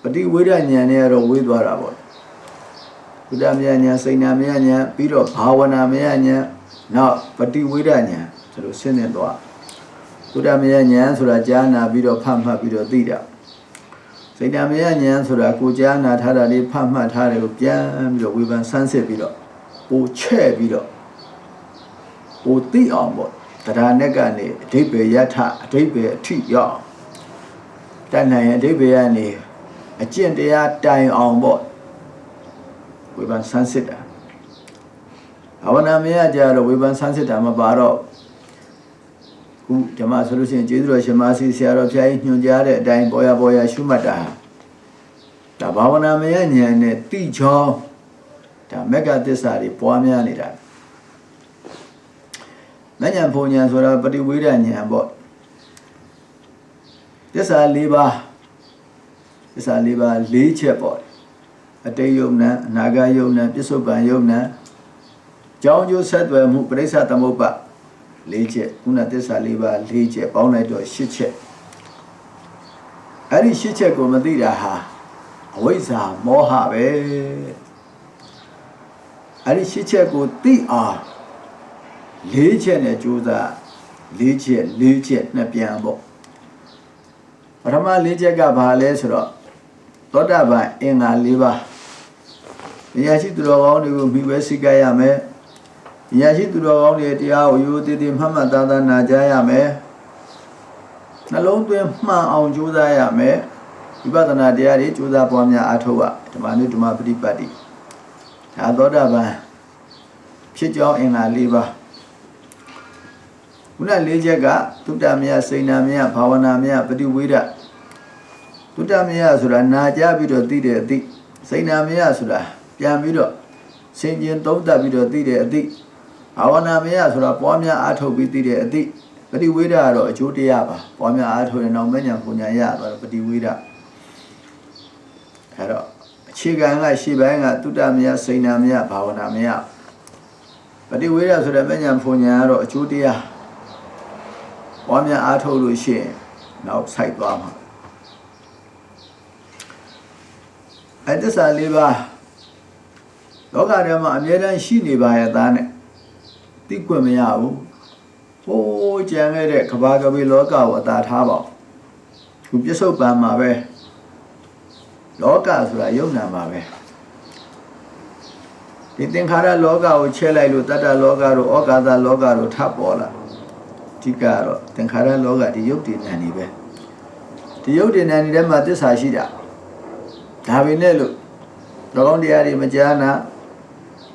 A: ပฏิဝေဒဉာဏ်နဲ့ကတော့ဝေးသွားတာပေါ့သုတ္တမယဉာဏ်စိန္ဒာမယဉာဏ်ပြီးတော့ဘာဝနာမယဉာဏ်နောက်ပฏิဝေဒဉာဏ်ဆိုလို့ဆင်းနေသွားသုတ္တမယဉာဏ်ဆိုတာကြားနာပြီးတော့ဖတ်မှတ်ပြီးတော့သိတာစိတ်ဓာမယဉာဏ်ဆိုတာကိုကြားနာထားတာလေးဖတ်မှတ်ထားတယ်ကိုပြန်ပြီးတော့ဝေဖန်ဆန်းစစ်ပြီးတော့ပိုချဲ့ပြီးတော့ပိုသိအောင်ပေါ့တရားနဲ့ကနေအဓိပ္ပာယ်ယထအဓိပ္ပာယ်အထိရောက်တတ်နိုင်အဓိပ္ပာယ်ကနေအကျင့်တရားတိုင်အောင်ပေါ့ဝေဖန်ဆန်းစစ်တာဘာဝနာမယကြတော့ဝေဖန်ဆန်းစစ်တာမပါတော့ခုဓမ္မဆိုလို့ရှိရင်ကျေးဇူးတော်ရှင်မဆီဆရာတော်ဘုရားကြီးညွှန်ကြားတဲ့အတိုင်းပေါ်ရရှုမှတ်တာဒါဘာဝနာမယဉာဏ်နဲ့တိချောင်းဒါမက္ကသစ္စာတွေပွားများနေတာမဉ္ဇဉ်ဘုံဉာဏ်ဆိုတာပฏิဝေဒဉာဏ်ပေါ့သစ္စာ၄ပါး၄ချက်ပေါ့အတိတ်ယုံနံအနာဂတ်ယုံနံပစ္စုပန်ယုံနံကြောင်းကျိုးဆက်သွယ်မှုပရိစ္ဆသမုပ္ပါ၄ချက်ခုနသစ္စာ၄ပါး၄ချက်ပေါင်းလိုက်တော့၈ချက်အဲ့ဒီ၈ချက်ကိုမသိတာဟာအဝိဇ္ဇာမောဟပဲအဲ့ဒီ၈ချက်ကိုသိအောင်၄ချက်နဲ့ကြိုးစား၄ချက်နှစ်ပြန်ပေါ့ပထမ၄ချက်ကဘာလဲဆိုတော့သောတာပန်အင်္ဂါ၄ပါးတရားရှိသူတော်ကောင်းတွေကိုမိဝဲစိတ်ကြရမယ်ဉာဏ်ရှိသူတော်ကောင်းတွေတရားကိုရိုးသေးသေးမှတ်မှတ်သားသားနာကြားရမယ်နှလုံးသွင်းမှန်အောင်ကြိုးစားရမယ်ဝိပဿနာတရားတွေကြိုးစားပွားများအားထုတ်ရဓမ္မနုဓမ္မပฏิပတ်တိဒါသောတာပန်ဖြစ်ကြောင်းအင်္ဂါ၄ပါးခုန၄ချက်ကသုတ္တမယစိန္ဒာမယဘာဝနာမယပฏิဝေဒသုတ္တမယဆိုတာနာကြားပြီးတော့သိတဲ့အသိစိန္ဒာမယဆိုတာပြန်ပြီးတော့ဆင်ခြင်သုံးသပ်ပြီးတော့သိတဲ့အသိဘာဝနာမယဆိုတာပွားများအားထုတ်ပြီးသိတဲ့အသိပฏิဝေဒကတော့အကျိုးတရားပါပွားများအားထုတ်ရင်တော့မဉ္ဇဉ်ပူညာရသွားတော့ပฏิဝေဒအဲ့တော့အခြေခံကရှေ့ပိုင်းကသုတ္တမယစိန္ဒာမယဘာဝနာမယပฏิဝေဒဆိုတဲ့မဉ္ဇဉ်ပူညာကတော့အကျိုးတရားပွားများအားထုတ်လို့ရှိရင်နောက်ဆိုင်သွားမှာအဲ့သစ္စာ၄ပါးပ လောကထဲမှာအမြဲတမ်းရှိနေပါရဲ့သားနဲ့သိခွင့်မရဘူးဟိုးကြံခဲ့တဲ့ကဘာကပိလောကကိုအသာထားပါခုပြစ္ဆုတ်ပံမှာပဲလောကဆိုတာယုံနာမှာပဲဒီသင်္ခါရလောကကိုချဲလိုက်လို့တတ္တလောကတို့ဩကာသလောကတို့ထပ်ပေါ်လာအဓိကတော့သင်္ခါရလောကဒီယုတ်တည်နေနေပဲဒီယုတ်တည်နေနေတဲ့မှာသစ္စာရှိတာဒါပဲနဲ့လို့လောကောင်းတရားတွေမကြားနာ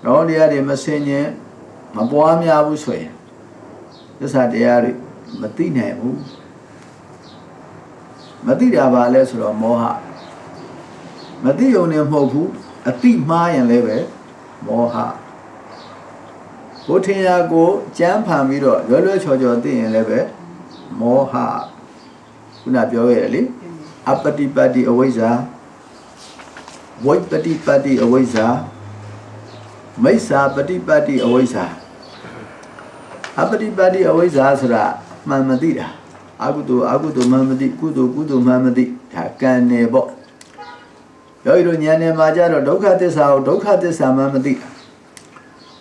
A: လောကောင်းတရားတွေမဆင်ញင်မပွားများဘူးဆိုရင်သစ္စာတရားတွေမသိနိုင်ဘူးမသိတာပါလဲဆိုတော့မောဟမသိုံနဲ့မဟုတ်ဘူးအသိမှားရင်လည်းပဲမောဟဘုထင်ရာကိုကြမ်းဖန်ပြီးတော့လွယ်လွယ်ချော်ချော်သိရင်လည်းပဲမောဟခုနပြောခဲ့တယ်လေအပတိပတ္တိအဝိဇ္ဇာဝိပတိပတ္တိအဝိဇ္ဇာမိစ္ဆာပฏิပတ္တိအဝိဇ္ဇာအပฏิပတ္တိအဝိဇ္ဇာဆိုတာမှန်မသိတာအကုသိုလ်မှန်မသိကုသိုလ်မှန်မသိဒါကံနေပေါ့ယောဂီတို့ဉာဏ်နဲ့မှာကြတော့ဒုက္ခသစ္စာကိုဒုက္ခသစ္စာမှန်မသိ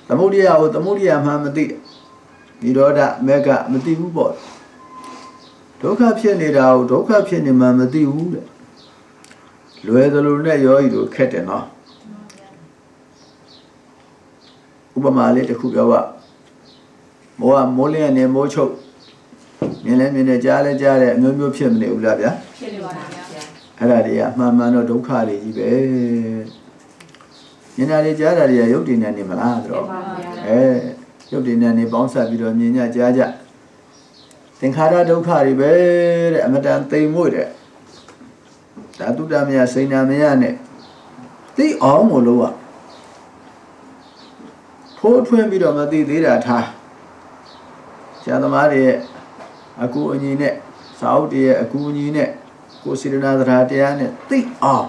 A: သမုဒယကိုသမုဒယမှန်မသိနိရောဓမေဃမသိဘူးပေါ့ဒုက္ခဖြစ်နေတာကိုဒုက္ခဖြစ်နေမှမသိဘူးတဲ့လွယ်သလိုနဲ့ယောဂီတို့ခက်တယ်နော်ဥပမာလေးတစ်ခုပြောပါမိုးလင်းနေမိုးချုပ်မြင်လဲမြင်နေကြားလဲကြားတယ်အမျိုးမျိုးဖြစ်မနေဘူးလားဗျာဖြစ်နေပါဗျာအဲ့ဒါတွေကအမှန်မှန်တော့ဒုက္ခတွေကြီးပဲမြင်တာတွေကြားတာတွေကရုပ်တည်နေနေမလားဆိုတော့ရုပ်တည်နေနေပေါင်းဆက်ပြီးတော့မြင်ကြကြားကြသင်္ခါရဒုက္ခတွေပဲတဲ့အမတန်သိမ်မွေ့တဲ့ဓာတုတမယစိဏမယနဲ့သိအောင်မလို့อ่ะဖိုးထွင်းပြီးတော့မသိသေးတာထားဆရာသမားတွေရဲ့အကူအညီနဲ့စာအုပ်တွေရဲ့အကူအညီနဲ့ကိုယ်စေတနာသရာတရားနဲ့သိအောင်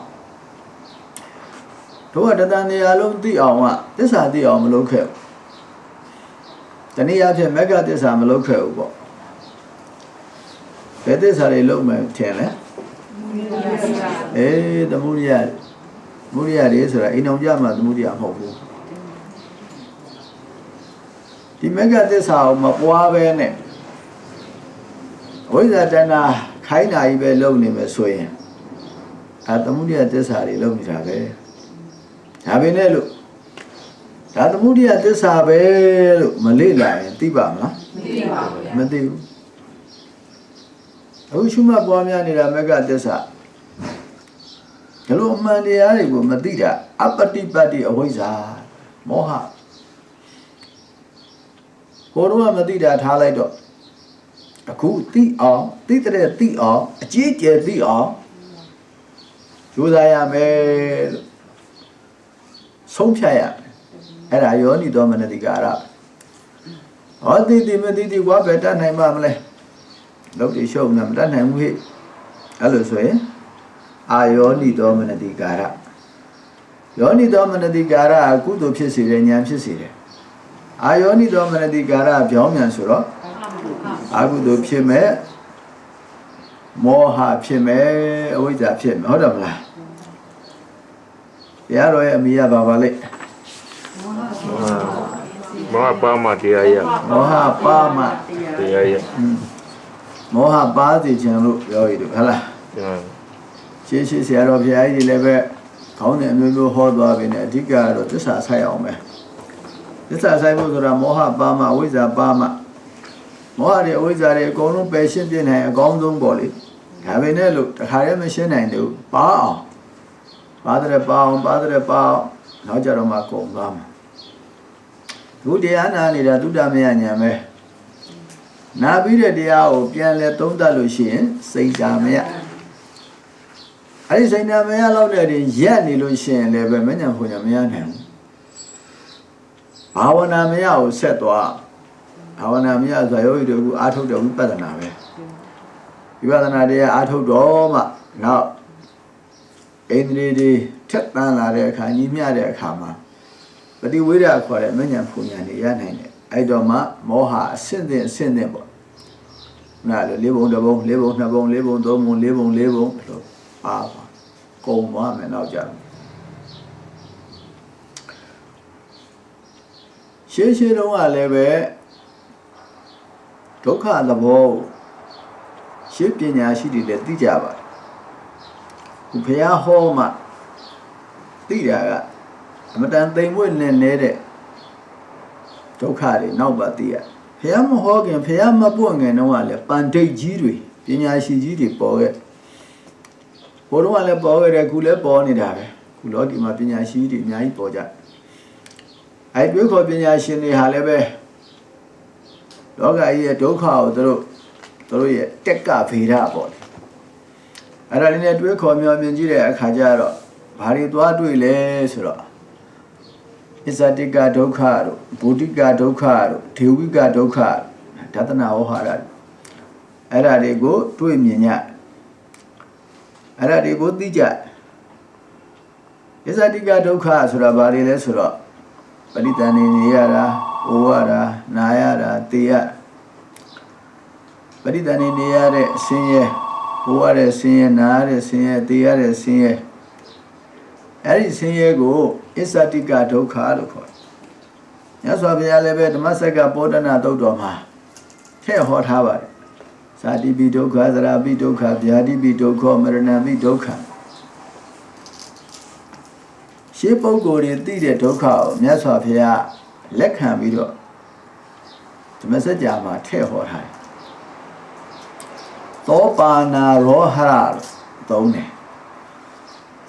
A: တို့ကတဏှာနေရာလုံးသိအောင်ကသစ္စာသိအောင်မလုပ်ခဲ့ဘူးတနည်းအားဖြင့်မဂ္ဂသစ္စာမလုပ်ခဲ့ဘူးပေါ့ဘယ်သစ္စာတွေလုပ်မယ်ထင်လဲသမုဒိယတွေဆိုတာအိမ်အောင်ကြမှာသမုဒိယမဟုတ်ဘူးဒီမဂ္ဂသစ္စာကိုမပွားပဲနဲ့ဝိဇ္ဇာတဏှာခိုင်းတာကြီးပဲလုပ်နေမယ်ဆိုရင်သမုဒိယသစ္စာတွေလုပ်နေတာပဲဒါပဲနဲ့လို့ဒါသမုဒိယသစ္စာပဲလို့မလေ့လာရင်သိပါမလားမသိပါဘူးမသိဘူးအခုရှုမှတ်ပွားများနေတာမဂ္ဂသစ္စာဒီလိုအမှန်တရားတွေကိုမသိတာအပတိပတ္တိအဝိဇ္ဇာမောဟကိုယ်တော့မသိတာထားလိုက်တော့အခုသိအောင်သိတဲ့သိအောင်အကြီးကျယ်သိအောင်ကြိုးစားရမယ်လို့ဆုံးဖြတ်ရမယ်အဲ့ဒါယောနိသောမနတိကာရဟောသိမသိကွာပဲတတ်နိုင်မှာမလဲလောက်တိရှုံးနေမတတ်နိုင်ဘူးဟဲ့အဲ့လိုဆိုရင်အာယောနိသောမနတိကာရယောနိသောမနတိကာရကုသိုလ်ဖြစ်စေတယ်ဉာဏ်ဖြစ်စေတယ်အာယောနိသောမနတိကာရပြောင်းပြန်ဆိုတော့အကုသိုလ်ဖြစ်မဲ့မောဟဖြစ်မဲ့အဝိဇ္ဇာဖြစ်မဲ့ဟုတ်တယ်မလားတရားတော်ရဲ့အမိရပါပါလိမ့်
C: မောဟပါမတရားရ
A: မောဟပါမ
C: တရားရ
A: မောဟပါစေခြင်းလို့ပြောရည်ဟုတ်လားရှင်းဆရာတော်ဘုရားကြီးလည်းပဲခေါင်းနဲ့အမျိုးမျိုးဟောသွားပြီနဲ့အဓိကကတော့သစ္စာဆိုင်အောင်ပဲသစ္စာဆိုင်ဖို့ဆိုတာမောဟပါမအဝိဇ္ဇာပါမမောဟတွေအဝိဇ္ဇာတွေအကုန်လုံးပယ်ရှင်းပြနိုင်အကောင်းဆုံးပေါ့လေဒါပဲနဲ့လို့တခါတည်းမရှင်းနိုင်ဘူးပါအောင်ပါတယ်ပါအောင်နောက်ကြတော့မှကုန်သွားမှာသူတရားနာနေတာသုတမယဉာဏ်ပဲနာပြီးတဲ့တရားကိုပြန်လဲသုံးသပ်လို့ရှိရင်စိတ်ဓာမယအဲ့ဒီစိတ်ဓာမယလောက်တဲ့ရင်ရက်နေလို့ရှိရင်လည်းပဲမဉဏ်ဖွညာမရနိုင်ဘူးဘာဝနာမယကိုဆက်သွားဘာဝနာမယဆိုယောဂီတို့ကအာထုတ်တဲ့ဝိပဿနာပဲဝိပဿနာတရားအာထုတ်တော့မှနောက်ဣန္ဒြေတွေထက်သန်လာတဲ့အခါညီမျှတဲ့အခါမှာပฏิဝေဒခေါ်တဲ့မဉဏ်ဖွညာနေရနိုင်တယ်အဲ့တော့မှမောဟအဆင့်ပေါ့နားလေးပုံတစ်ပုံလေးပုံနှစ်ပုံလေးပုံသုံးပုံလေးပုံလို့ပါကုန်သွားမယ်နောက်ကြ ရှေးတုန်းကလည်းပဲဒုက္ခသဘောရှေးပညာရှိတွေလည်းသိကြပါတယ်ခုဘုရားဟောမှသိတာကအမတန်သိမ်မွေ့နဲ့နေတဲ့ဒုက္ခတွေနောက်ပါသိရဘုရားမဟောခင်ဘုရားမပွင့်ခင်တုန်းကလည်းပန္တိတ်ကြီးတွေပညာရှိကြီးတွေပေါ်ခဲ့ဘိုးတော်ကလည်းပေါ်ခဲ့တယ်ခုလည်းပေါ်နေတာပဲခုလောကီမှာပညာရှိတွေအများကြီးပေါ်ကြအဲ့တွေခေါ်ပညာရှင်တွေဟာလည်းပဲလောကကြီးရဲ့ဒုက္ခကိုသူတို့ရဲ့တက်ကဗေဒပေါ့လေအဲ့ဒါလေးနဲ့တွေးခေါ်မျှော်မြင်ကြည့်တဲ့အခါကျတော့ဘာတွေသွားတွေ့လဲဆိုတော့အစ္ဆတိကဒုက္ခတို့ဗုဒ္ဓိကဒုက္ခတို့ဒေဝိကဒုက္ခဒသနာဝဟာရအဲ့ဒါတွေကိုတွေ့မြင်ညအဲ့ဒါတွေကိုသိကြအစ္ဆတိကဒုက္ခဆိုတာဘာတွေလဲဆိုတော့ပရိသန်နေရတာအိုရတာနာရတာတေရပရိသန်နေရတဲ့အစင်းရဲအိုရတဲ့ဆင်းရဲနာရတဲ့ဆင်းရဲတေရတဲ့ဆင်းရဲအဲ့ဒီဆင်းရဲကိုအစ္ဆတိကဒုက္ခလို့ခေါ်တယ်။မြတ်စွာဘုရားလည်းပဲဓမ္မစက္ကပောဒနာသုတ်တော်မှာထည့်ဟောထားပါတယ်။ဇာတိပိဒုက္ခသရပိဒုက္ခဗျာတိပိဒုက္ခမရဏပိဒုက္ခရှင်းပုဂ္ဂိုလ်တွေသိတဲ့ဒုက္ခကိုမြတ်စွာဘုရားလက်ခံပြီးတော့ဓမ္မစကြာမှာထည့်ဟောထားတယ်။သောပါနာရောဟရလို့သုံးတယ်။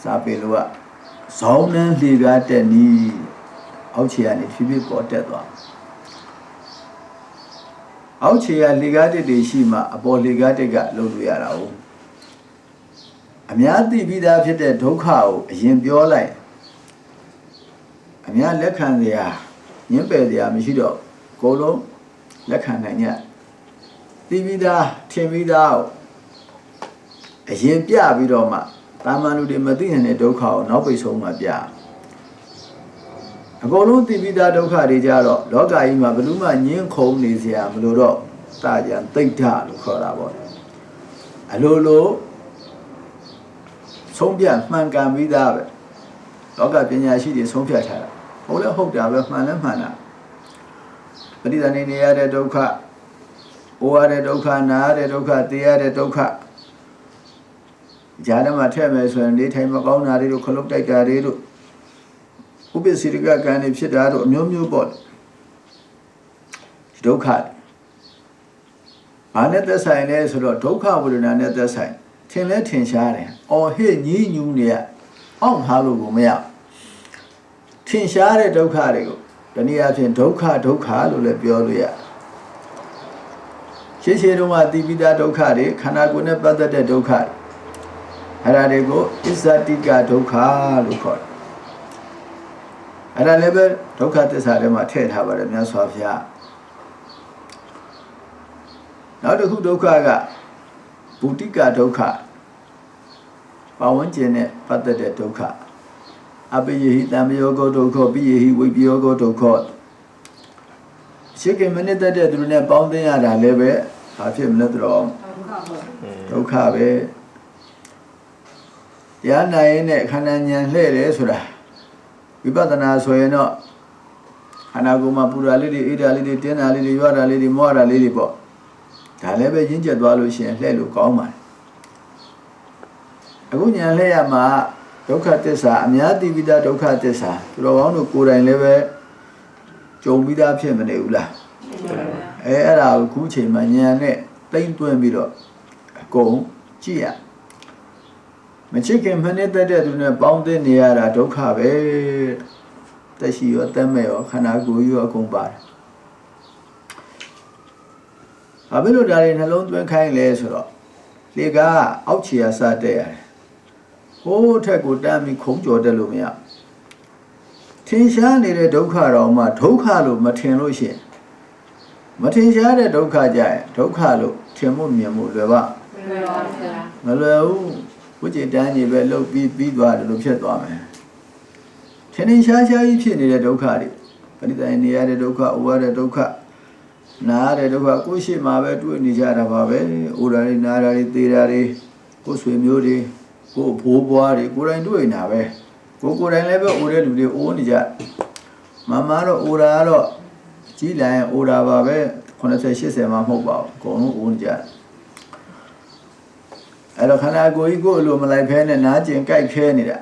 A: ဇာပေလို့ကဇောင်းနှံလှေကားတက်နီးအောက်ခြေကနေဖြည်းဖြည်းပေါ်တက်သွားအောက်ခြေကလှေကားတက်တွေရှိမှအပေါ်လှေကားတက်ကလုပ်လို့ရတာ哦အများသိပြီးသားဖြစ်တဲ့ဒုက္ခကိုအရင်ပြောလိုက်အများလက်ခံစရာညှင်းပယ်စရာမရှိတော့ကိုယ်လုံးလက်ခံနိုင်ညသိပြီးသားထင်ပြီးသားကိုအရင်ပြပြီးတော့မှတာမန်လူတွေမသိနိုင်တဲ့ဒုက္ခကိုနောက်ပိတ်ဆုံးမှပြအကုန်လုံးသိပြီးသားဒုက္ခတွေကြတော့လောကကြီးမှာဘယ်သူမှညှင်းခုံနေစရာမလိုတော့တာကြံသိဋ္ဌလို့ခေါ်တာပေါ့အလိုလိုဆုံးဖြတ်မှန်ကန်ပြီးသားပဲလောကပညာရှိတွေဆုံးဖြတ်ထားတာဟုတ်လဲဟုတ်တာပဲမှန်လဲမှန်တာပရိသတ်နေရတဲ့ဒုက္ခအိုရတဲ့ဒုက္ခနာရတဲ့ဒုက္ခသိရတဲ့ဒုက္ခဂျာထဲမှာထည့်မယ်ဆိုရင်နေထိုင်မကောင်းတာတွေတို့ခလုတ်တိုက်တာတွေတို့ဥပ္ပစိရကကံတွေဖြစ်တာတို့အမျိုးမျိုးပေါ့ဒုက္ခဘာနဲ့သက်ဆိုင်လဲဆိုတော့ဒုက္ခဝေဒနာနဲ့သက်ဆိုင်ထင်လဲထင်ရှားတယ်အော်ဟစ်ညည်းညူးနေရအောင့်ထားလို့ကိုမရထင်ရှားတဲ့ဒုက္ခတွေကိုတနည်းအားဖြင့်ဒုက္ခလို့လည်းပြောလို့ရရှင်းတုန်းကတိပိတာဒုက္ခတွေခန္ဓာကိုယ်နဲ့ပတ်သက်တဲ့ဒုက္ခတွေအဲ့ဒါတွေကိုအစ္ဆတိကဒုက္ခလို့ခေါ်တယ်အဲ့ဒါလည်းပဲဒုက္ခသစ္စာထဲမှာထည့်ထားပါတယ်မြတ်စွာဘုရားနောက်တစ်ခုဒုက္ခကဗုဒ္ဓိကဒုက္ခပါဝန်းကျင်နဲ့ပတ်သက်တဲ့ဒုက္ခအပိယဟိတံမယောဂဒုက္ခပိယဟိဝိပယောဂဒုက္ခရှိကမနစ်တဲ့သူနဲ့ပေါင်းသိရတာလည်းပဲဘာဖြစ်မလဲတော့ဒုက္ခပဲတရားနိုင်နဲ့ခန္ဓာဉာဏ်လှဲ့တယ်ဆိုတာဝိပဿနာဆိုရင်တော့ခန္ဓာကိုယ်မှာပူတာလေးတွေအေးတာလေးတွေတင်းတာလေးတွေရွာတာလေးတွေမောတာလေးတွေပေါ့ဒါလည်းပဲရင်းကျက်သွားလို့ရှိရင်လှဲ့လို့ကောင်းပါတယ်အခုဉာဏ်လှဲ့ရမှာဒုက္ခသစ္စာအများသိပြီးသားဒုက္ခသစ္စာသူတော်ကောင်းတို့ကိုယ်တိုင်လည်းပဲကြုံပြီးသားဖြစ်မနေဘူးလားအဲ့ဒါကိုခုချိန်မှာဉာဏ်နဲ့တိမ့်သွင်းပြီးတော့အကုန်ကြည့်ရမချစ်ခင်မနဲ့တက်တဲ့သူနဲ့ပေါင်းသိနေရတာဒုက္ခပဲတက်ရှိရောတက်မဲ့ရောခန္ဓာကိုယ်ရောအကုန်ပါတယ်ဘာဖြစ်လို့ဒါတွေနှလုံးသွင်းခိုင်းလဲဆိုတော့လေကအောက်ခြေရစတက်ရတယ်ဟိုးထက်ကိုတမ်းပြီးခုံးကြော်တက်လို့မရထင်ရှားနေတဲ့ဒုက္ခတော့မှဒုက္ခလို့မထင်လို့ရှိရင်မထင်ရှားတဲ့ဒုက္ခကြရင်ဒုက္ခလို့ထင်မှုမြင်မှုလွယ်ပါမလွယ်ဘူးဝိจิตန်းကြီးပဲလှုပ်ပြီးသွားတယ်လို့ဖြစ်သွားမယ်ထင်ရှားကြီးဖြစ်နေတဲ့ဒုက္ခတွေပရိသတ်နေရတဲ့ဒုက္ခဥပါတဲ့ဒုက္ခနာရတဲ့ဒုက္ခကိုရှိမှပဲတွေ့နေကြတာပါပဲဥဒါတွေနာတာတွေသေတာတွေကိုဆွေမျိုးတွေကိုဘိုးဘွားတွေကိုယ်တိုင်တွေ့နေတာပဲကိုယ်တိုင်လည်းပဲအိုတဲ့လူတွေအိုးနေကြမမတော့အိုတာကတော့ ကြီးလိုက်အိုတာပါပဲ80 80မှမဟုတ်ပါဘူးအကုန်လုံးအိုးကြတယ်အဲ့တော့ခန္ဓာကိုယ်ကြီးကိုယ်လိုမလိုက်ဖဲနဲ့နားကျင်ကြိုက်ခဲနေတာ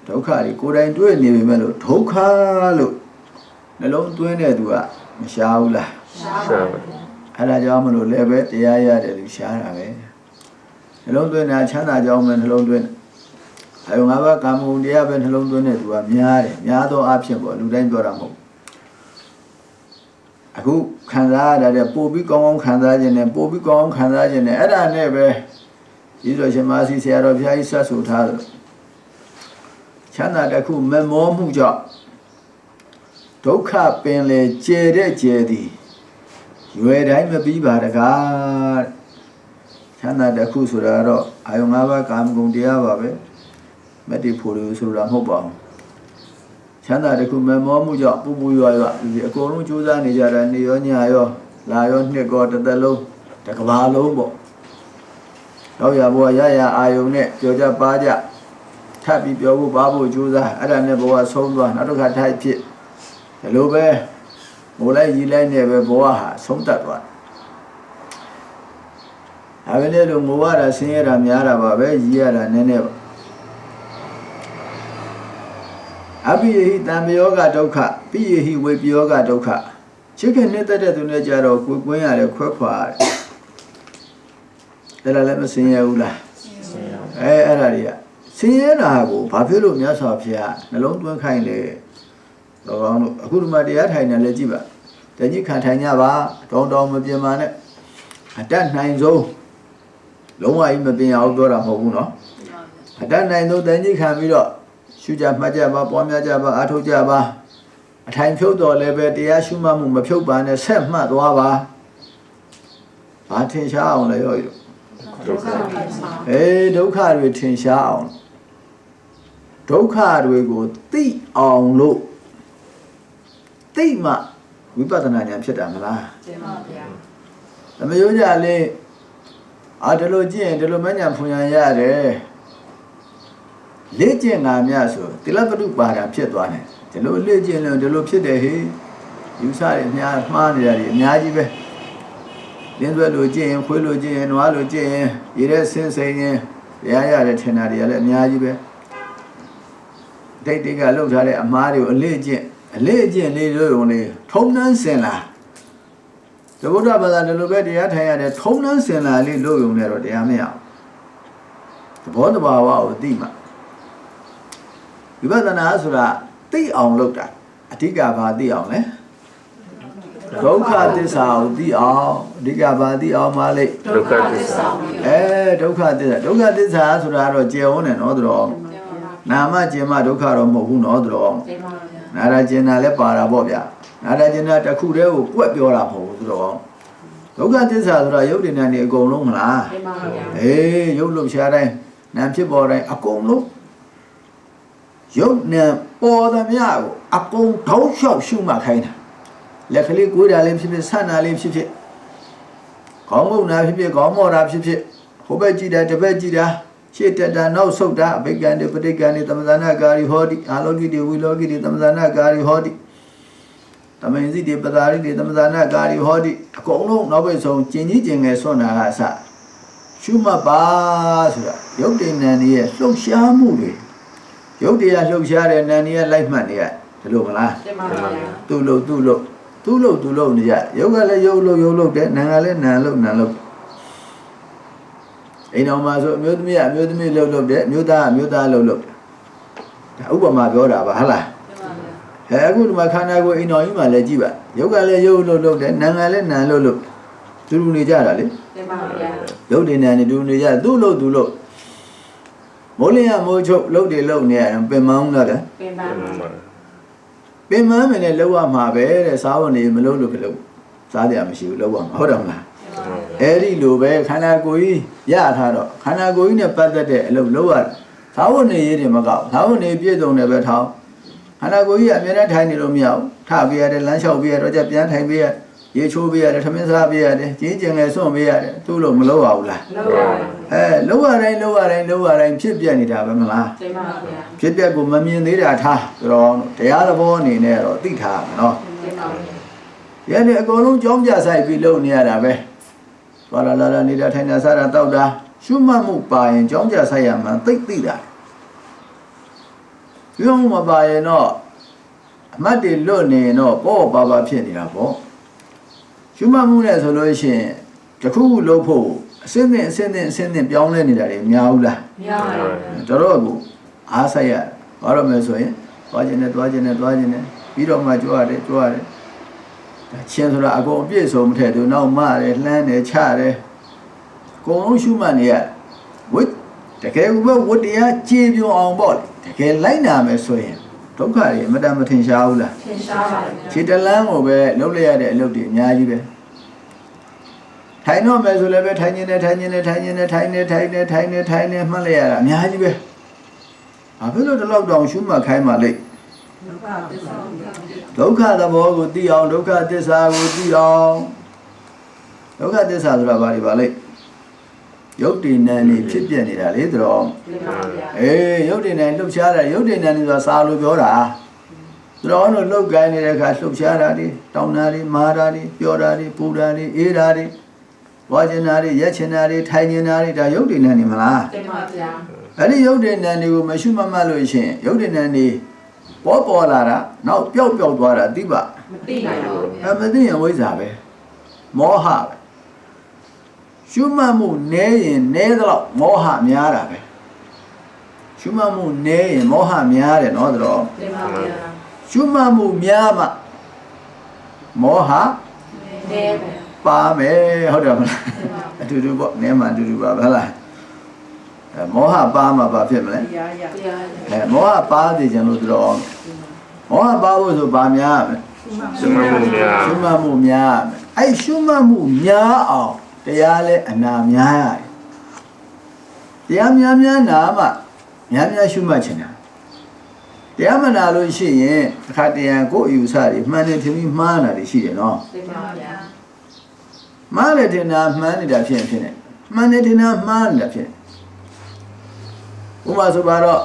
A: ဒုက္ခတွေကိုယ်တိုင်တွေ့နေပြီမဲ့လို့ဒုက္ခလို့နှလုံးသွင်းတဲ့သူကမရှားဘူးလား
C: ရှားပါ
A: အဲ့ဒါကြောင့်မလို့လည်းပဲတရားရတယ်သူရှားတာပဲနှလုံးသွင်းတာချမ်းသာကြောင်းပဲနှလုံးသွင်းအယုံ၅ပါးကာမဂုဏ်တရားပဲနှလုံးသွင်းတဲ့သူကများတယ်များသောအားဖြင့်ပေါ့လူတိုင်းပြောတာမဟုတ်အခုခံစားရတဲ့ပို့ပြီးကောင်းကောင်းခံစားခြင်းနဲ့ပို့ပြီးကောင်းကောင်းခံစားခြင်းနဲ့အဲ့ဒါနဲ့ပဲဒီဆိုရှင်မဆီဆရာတော်ဘုရားကြီးဆက်ဆိုထားတယ်ချမ်းသာတစ်ခုမမောမှုကြောင့်ဒုက္ခပင်လေကျဲတဲ့ကျဲသည်ရွယ်တိုင်းမပြီးပါတကားချမ်းသာတစ်ခုဆိုတာတော့အာယုံ၅ပါးကာမဂုဏ်တရားပါပဲမတ္တိဖို့လို့ဆိုတာမဟုတ်ပါဘူးချမ်းသာတစ်ခုမမောမှုကြောင့်ပူပူရွာရွာဒီအကုန်လုံးကြိုးစားနေကြတာနေရောညရောလာရောနှစ်ကောတစ်သက်လုံးတစ်ကဘာလုံးပေါ့တော့ရဘောရရအာယုံနဲ့ကြောကြပါကြထပ်ပြီးပြောဖို့ပါဖို့ကြိုးစားအဲ့ဒါနဲ့ဘဝဆုံးသွားနောက်တစ်ခါထိုက်ဖြစ်ဒီလိုပဲမိုးလိုက်ကြီးလိုက်နေပဲဘဝဟာဆုံးတတ်သွားဒါပဲလေလို့ငိုရတာဆင်းရဲတာများတာပါပဲကြီးရတာနည်းနည်းပါအပိယဟိတံပယောဂဒုက္ခပိယဟိဝေပယောဂဒုက္ခချစ်ခင်နေတဲ့သူနဲ့ကြတော့ကိုယ်ကွင်းရတယ်ခွဲခွာရတယ်ဒါလည်းမဆင်းရဲဘူးလားအဲ့ဒါတွေကဆင်းရဲတာကိုဘာဖြစ်လို့မြတ်စွာဘုရားနှလုံးသွင်းခိုင်းလဲတော်ကောင်းလို့အခုဒီမှာတရားထိုင်နေလဲကြည့်ပါတကြီးခံထိုင်ကြပါတောင်းမပြင်ပါနဲ့အတတ်နိုင်ဆုံးလုံးဝကြီးမပြင်အောင်ပြောတာမဟုတ်ဘူးနော်အတတ်နိုင်ဆုံးတကြီးခံပြီးတော့ရှုကြမှတ်ကြပါပွားများကြပါအားထုတ်ကြပါအထိုင်ဖြုတ်တော်လည်းပဲတရားရှုမှတ်မှုမဖြုတ်ပါနဲ့ဆက်မှတ်သွားပါဘာထင်ရှားအောင်လဲရောရ
C: ဒုက္ခ
A: ဒုက္ခတွေထင်ရှားအောင်ဒုက္ခတွေကိုသိအောင်လို့သိမှဝိပဿနာဉာဏ်ဖြစ်တာမလား
B: တင်ပါဗျာ
A: သမယောကြလေဒီလိုကြည့်ရင်ဒီလိုမဉဏ်ဖွဉဏ်ရတယ်လေ့ကျင့်ငါများဆိုတိလပတုပါဒံဖြစ်သွားတယ်ဒီလိုလေ့ကျင့်လို့ဒီလိုဖြစ်တယ်ဟေ့ယူဆရများမှားနေတာတွေအများကြီးပဲလင်းသွဲလို့ကျင့်ရင်ခွေးလို့ကျင့်ရင်နွားလို့ကျင့်ရင်ရေထဲဆင်းစိမ်ရင်တရားရတယ်ထင်တာတွေကလည်းအများကြီးပဲဒိတ်တိကလှုပ်ထားတဲ့အမားတွေကိုအလေ့ကျင့်လေးလို့ုံလေးထုံနှန်းစင်လာသဗ္ဗုဒ္ဓဘာသာဒီလိုပဲတရားထိုင်ရတယ်ထုံနှန်းစင်လာလေးလို့ုံနဲ့တော့တရားမရဘူးသဘောတဘာဝကိုသိမှဝိပဿနာဆိုတာသိအောင်လုပ်တာအဓိကဘာသိအောင်လဲဒုက္ခသစ္စာကိုသိအောင်အဓိကဘာသိအောင်မလဲ
C: ဒုက္ခသစ္စာ
A: ဒုက္ခသစ္စာဆိုတာတော့ကျေဝန်းတယ်နော်တော်နာမကျင်မဒုက္ခတော့မဟုတ်ဘူးနော်တော်နာရကျင်တာလည်းပါတာပေါ့ဗျာနာရကျင်တာတစ်ခုတည်းကိုကွက်ပြောတာမဟုတ်ဘူးတော်ဒုက္ခသစ္စာဆိုတာရုပ်တည်နေအကုန်လုံးမလားရုပ်လို့ရှားတိုင်းနာဖြစ်ပေါ်တိုင်းအကုန်လုံးရုပ်နဲ့ပေါ်သမျှကိုအကုန်ထောက်လျှောက်ရှုမှခိုင်းတာလက်ကလေးကိုယ်တာလေးဖြစ်ဖြစ်ဆန့်တာလေးဖြစ်ဖြစ်ခေါင်းမုံတာဖြစ်ဖြစ်ခေါင်းမော့တာဖြစ်ဖြစ်ဟိုဘက်ကြည့်တာတစ်ဘက်ကြည့်တာရှေ့တက်တာနောက်ဆုတ်တာအဘိက္ခန္တိပဋိက္ခန္တိသမဇာနာကာရီဟောတိအာလောကိတိဝိလောကိတိသမဇာနာကာရီဟောတိသမင်စီတိပတာရိတိသမဇာနာကာရီဟောတိအကုန်လုံးနောက်ဘက်ဆုံးကျင်ကြီးကျင်ငယ်ဆွမ်းတာကအစရှုမှတ်ပါဆိုတာယုတ်တိဏ္ဍန်ရဲ့လှုပ်ရှားမှုတွေယုတ်တရားလှုပ်ရှားတဲ့ဏ္ဍန်ရဲ့လိုက်မှတ်နေရဒီလိုမလား
B: တင်ပါဗျာ
A: သူ့လို့နေရယုတ်ကလည်းယုတ်လို့တဲ့နာကလည်းနာလို့အိမ်တော်မှာဆိုအမျိုးသမီးလို့တဲ့အမျိုးသားလို့ဒါဥပမာပြောတာပါဟုတ်လားအခုဒီမှာခန္ဓာကိုယ်အိမ်တော်ကြီးမှာလည်းကြည့်ပါယုတ်ကလည်းယုတ်လို့တဲ့နာကလည်းနာလို့သူလူနေကြတာလေ
B: တင်ပါဗျာ
A: ယုတ်တင်နေတူနေကြသူ့လို့မိုးလင်းရမိုးချုပ်လှုပ်နေရတယ်ပင်မအောင်လား
B: ပင်
A: မမယ်နဲ့လောက်ရမှာပဲတဲ့စားဝင်နေမလို့လို့ခလို့စားတယ်မရှိဘူးလောက်ရမှာဟုတ်တယ်မလားအဲ့ဒီလိုပဲခန္ဓာကိုယ်ကြီးရထားတော့ခန္ဓာကိုယ်ကြီးနဲ့ပတ်သက်တဲ့အလုပ်လုပ်ရတယ်သာဝနေရေးတွေမကောက်သာဝနေပြည့်စုံတယ်ပဲထောင်းခန္ဓာကိုယ်ကြီးအမြဲတမ်းထိုင်နေလို့မရဘူးထပေးရတယ်လမ်းလျှောက်ပေးရတော့ကြပြန်ထိုင်ပေးရရေချိုးပေးရတယ်ထမင်းစားပေးရတယ်ကြီးကျင်ငယ်စွန့်ပေးရတယ်သူ့လို့မလုပ်ရဘူးလား
B: လုပ်ရတယ်
A: လုပ်ရတိုင်းဖြစ်ပြနေတာပဲမလား
B: တင်ပါဗျာ
A: ဖြစ်ပြကိုမမြင်သေးတာထားဆိုတော့တရားသဘောအနေနဲ့တော့သိထားမယ်နော်
B: တင်ပါဗျာ
A: ဒီနေ့အကုန်လုံးကြောင်းကြဆိုင်ပြီးလုပ်နေရတာပဲသွားလာနေတာထိုင်တာစားတာတောက်တာရှုမှတ်မှုပါရင်ကြောင်းကြဆိုင်ရမှန်သိတာရှုမှတ်မှုမပါရင်တော့အမှတ်တွေလွတ်နေတော့ပေါ့ပါဖြစ်နေတာပေါ့ရှုမှတ်မှုနဲ့ဆိုလို့ရှိရင်တခုခုလုပ်ဖို့အစင်းနဲ့ပြောင်းလဲနေတာတွေများဘူးလား
B: များပါဘူး
A: တော်တော်ကိုအားဆိုင်ရဘာလို့မလဲဆိုရင်သွားခြင်းနဲ့ပြီးတော့မှကြွရတယ်ချင်းဆိုတာအကုန်အပြည့်စုံမထည့်သူနောက်မတယ်လှမ်းတယ်ချတယ်အကုန်လုံးရှုမှတ်နေရဝိတကယ်ကဝတ္တရားကြည်ပြုံအောင်ပေါ့လေတကယ်လိုက်နာမယ်ဆိုရင်ဒုက္ခတွေအမတန်မထင်ရှားဘူးလား
B: ထင်ရှားပါတယ်
A: ခြေတလန်းကိုပဲလုပ်လိုက်ရတဲ့အလုပ်တွေအများကြီးပဲထိုင်တော့မယ်ဆိုလည်းပဲထိုင်နေမှတ်လိုက်ရတာအများကြီးပဲဘာဖြစ်လို့ဒီလောက်တောင်ရှုမှတ်ခိုင်းမှလိမ့်ဒုက္ခသဘောကိုသိအောင်ဒုက္ခသစ္စာကိုသိအောင်ဒုက္ခသစ္စာဆိုတာဘာလဲရုပ်တည်နာနေဖြစ်ပြနေတာလေတော်ရုပ်တည်နာလှုပ်ရှားတာရုပ်တည်နာနေဆိုတာစာလို့ပြောတာတော်တို့လှုပ်ကိုင်းနေတဲ့အခါလှုပ်ရှားတာတွေတောင်းတာတွေမာတာတွေပြောတာတွေပူတာတွေအေးတာတွေဝါကျင်တာတွေရက်ချင်တာတွေထိုင်နေတာတွေဒါရုပ်တည်နာနေမလား
B: တင်ပါဗျာ
A: အဲ့ဒီရုပ်တည်နာတွေကိုမရှုမှတ်လို့ရှိရင်ရုပ်တည်နာနေပေါ်လာတာနောက်ပျောက်သွားတာသိပါ
B: မသိနိုင်ဘူး
A: မသိရင်ဝိဇ္ဇာပဲမောဟပဲရှုမှတ်မှုနည်းရင်နည်းသလောက်မောဟများတာပဲရှုမှတ်မှုနည်းရင်မောဟများတယ်နော်တော်
B: တင်ပါဗျာ
A: ရှုမှတ်မှုများမှမောဟ
B: နည်းပဲ
A: ပါမယ်ဟုတ်တယ်မလားအတူတူပေါ့နည်းမှအတူတူပါဟုတ်လားမောဟပါမှဘာဖြစ်မလဲမောဟပါသေးကြလို့တော်မောဟပါဖို့ဆိုဘာများမလဲ
C: ရှုမှတ်မှုများ
A: အဲ့ရှုမှတ်မှုများအောင်တရားလဲအနာများရတယ်တရားများနာမှများရှုမှတ်ချင်တာတရားမနာလို့ရှိရင်အခါတရံကိုယ်အယူဆတွေမှန်တယ်ထင်ပြီးမှားတာတွေရှိတယ်နော်
B: သိပါဗျာ
A: မှားတယ်ထင်တာမှန်နေတာဖြစ်နေမှန်တယ်ထင်တာမှားနေတာဖြစ်ဥပမာဆိုပါတော့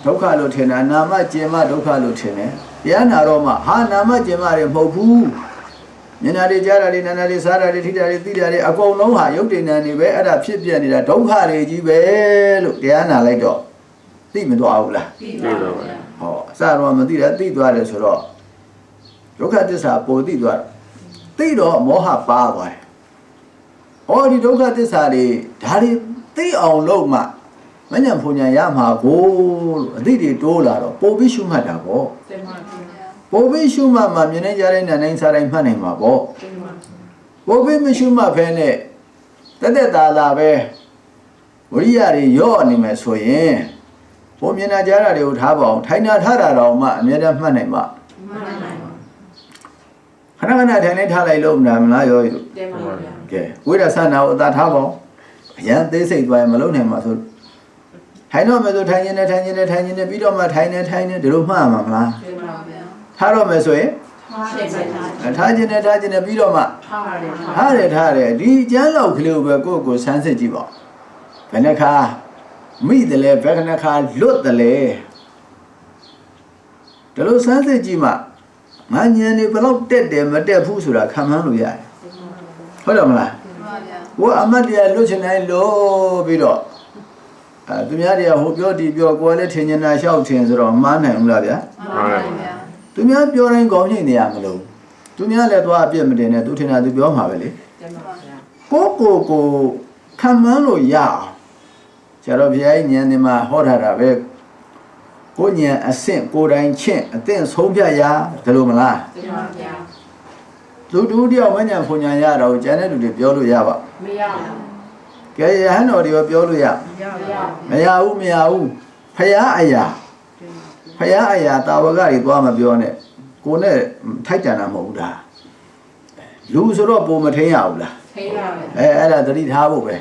A: ဒုက္ခလို့ထင်တာနာမကျင်မဒုက္ခလို့ထင်တယ်တရားနာတော့မှဟာနာမကျင်မတွေမဟုတ်ဘူးမျက်နာတွေကြားတာတွေနာနာတွေစားတာတွေထိတာတွေသိတာတွေအကုန်လုံးဟာရုပ်တည်နာနေပဲအဲ့ဒါဖြစ်ပြနေတာဒုက္ခတွေကြီးပဲလို့တရားနာလိုက်တော့သိမသွားဘူးလား
B: သိပါပါ
A: ဟောအစတော့မသိတာသိသွားတယ်ဆိုတော့ဒုက္ခသစ္စာပိုသိသွားသိတော့မောဟပါသွားတယ်ဟောဒီဒုက္ခသစ္စာတွေဒါတွေသိအောင်လုပ်မှမညံဖုန်ညာရမှာကိုလို့အသိတွေတိုးလာတော့ပို့ပြီးရှုမှတ်တာပေါ့
B: တင်ပါဗျာ
A: ပို့ပြီးရှုမှတ်မှမြင်နေကြတဲ့နာနိုင်စားတိုင်းမှတ်နိုင်မှာပေါ့ပို့ပြီးမရှုမှတ်ဖဲနဲ့တက်တာပဲဝိရိယတွေရော့နေမယ်ဆိုရင်ဘုံမြင်နာကြတာတွေကိုထားပါအောင်ထိုင်နာထားတာတော့မှအမြဲတမ်းမှတ်နိုင်မှာ
B: မှတ်နိုင်ပါ
A: ခဏထိုင်နေထားလိုက်လို့မလားရောယူ
B: တင်ပါဗျာ
A: ကဲဝိရသနာကိုအသာထားပါအောင်အရန်သေးစိတ်သွားရင်မလုံးနိုင်မှာဆိုထိုင်တော့မယ်ဆိုထိုင်နေပြီးတော့မှထိုင်နေဒီလိုမှတ်မှာမလား
B: တင်ပါဗျာ
A: ထားတော့မယ်ဆိုရင်ထားခြင်းနဲ့ပြီးတော့မှထားတယ်ဒီအကျမ်းလောက်ကလေးကိုပဲကိုယ်ဆန်းစစ်ကြည့်ပါဘယ်နှခါမိတယ်လဲဘယ်နှခါလွတ်တယ်လဲဒါလို့ဆန်းစစ်ကြည့်မှငါဉာဏ်နေဘလောက်တက်တယ်မတက်ဘူးဆိုတာခံမှန်းလို့ရတယ်ဟုတ်တယ်မလားဘုရားအမတ်တရားလွတ်ချင်တိုင်းလို့ပြီးတော့သူများတွေကဟိုပြောဒီပြောကိုယ်လည်းထင်နေတာရှောက်ထင်ဆိုတော့မှားနိုင်ဘူးလားဗျာ
B: မှားနိုင်ဗျာ
A: သူများပြောတိုင်းကောင်းညိနေရမလို့သူများလည်းသွားအပြစ်မတင်နဲ့သူထင်တာသူပြောမှာပဲလေ
B: တင်ပါဗျာ
A: ကိုခံမှန်းလို့ရအောင်ဆရာတော်ဘုရားကြီးဉာဏ်ဒီမှာဟောထားတာပဲကိုဉာဏ်အဆင့်ကိုယ်တိုင်ချင်းအသင့်ဆုံးဖြတ်ရဒါလို့မလား
B: တင်ပါဗျာ
A: လူတူတယောက်မဉာဏ်ဖွညာရတော့ကျန်တဲ့လူတွေပြောလို့ရပါ
B: မရဘူး
A: ကဲရဟန်းတော်တွေပြောလို့ရမရဘူးဖယားအရာတာဝကတွေသွားမပြောနဲ့ကိုနဲ့ထိုက်တန်တာမဟုတ်ဘူးဒါလူဆိုတော့ပုံမထင်းရဘူးလား
B: ထင်းရပါ
A: အဲ့ဒါသတိထားဖို့ပဲ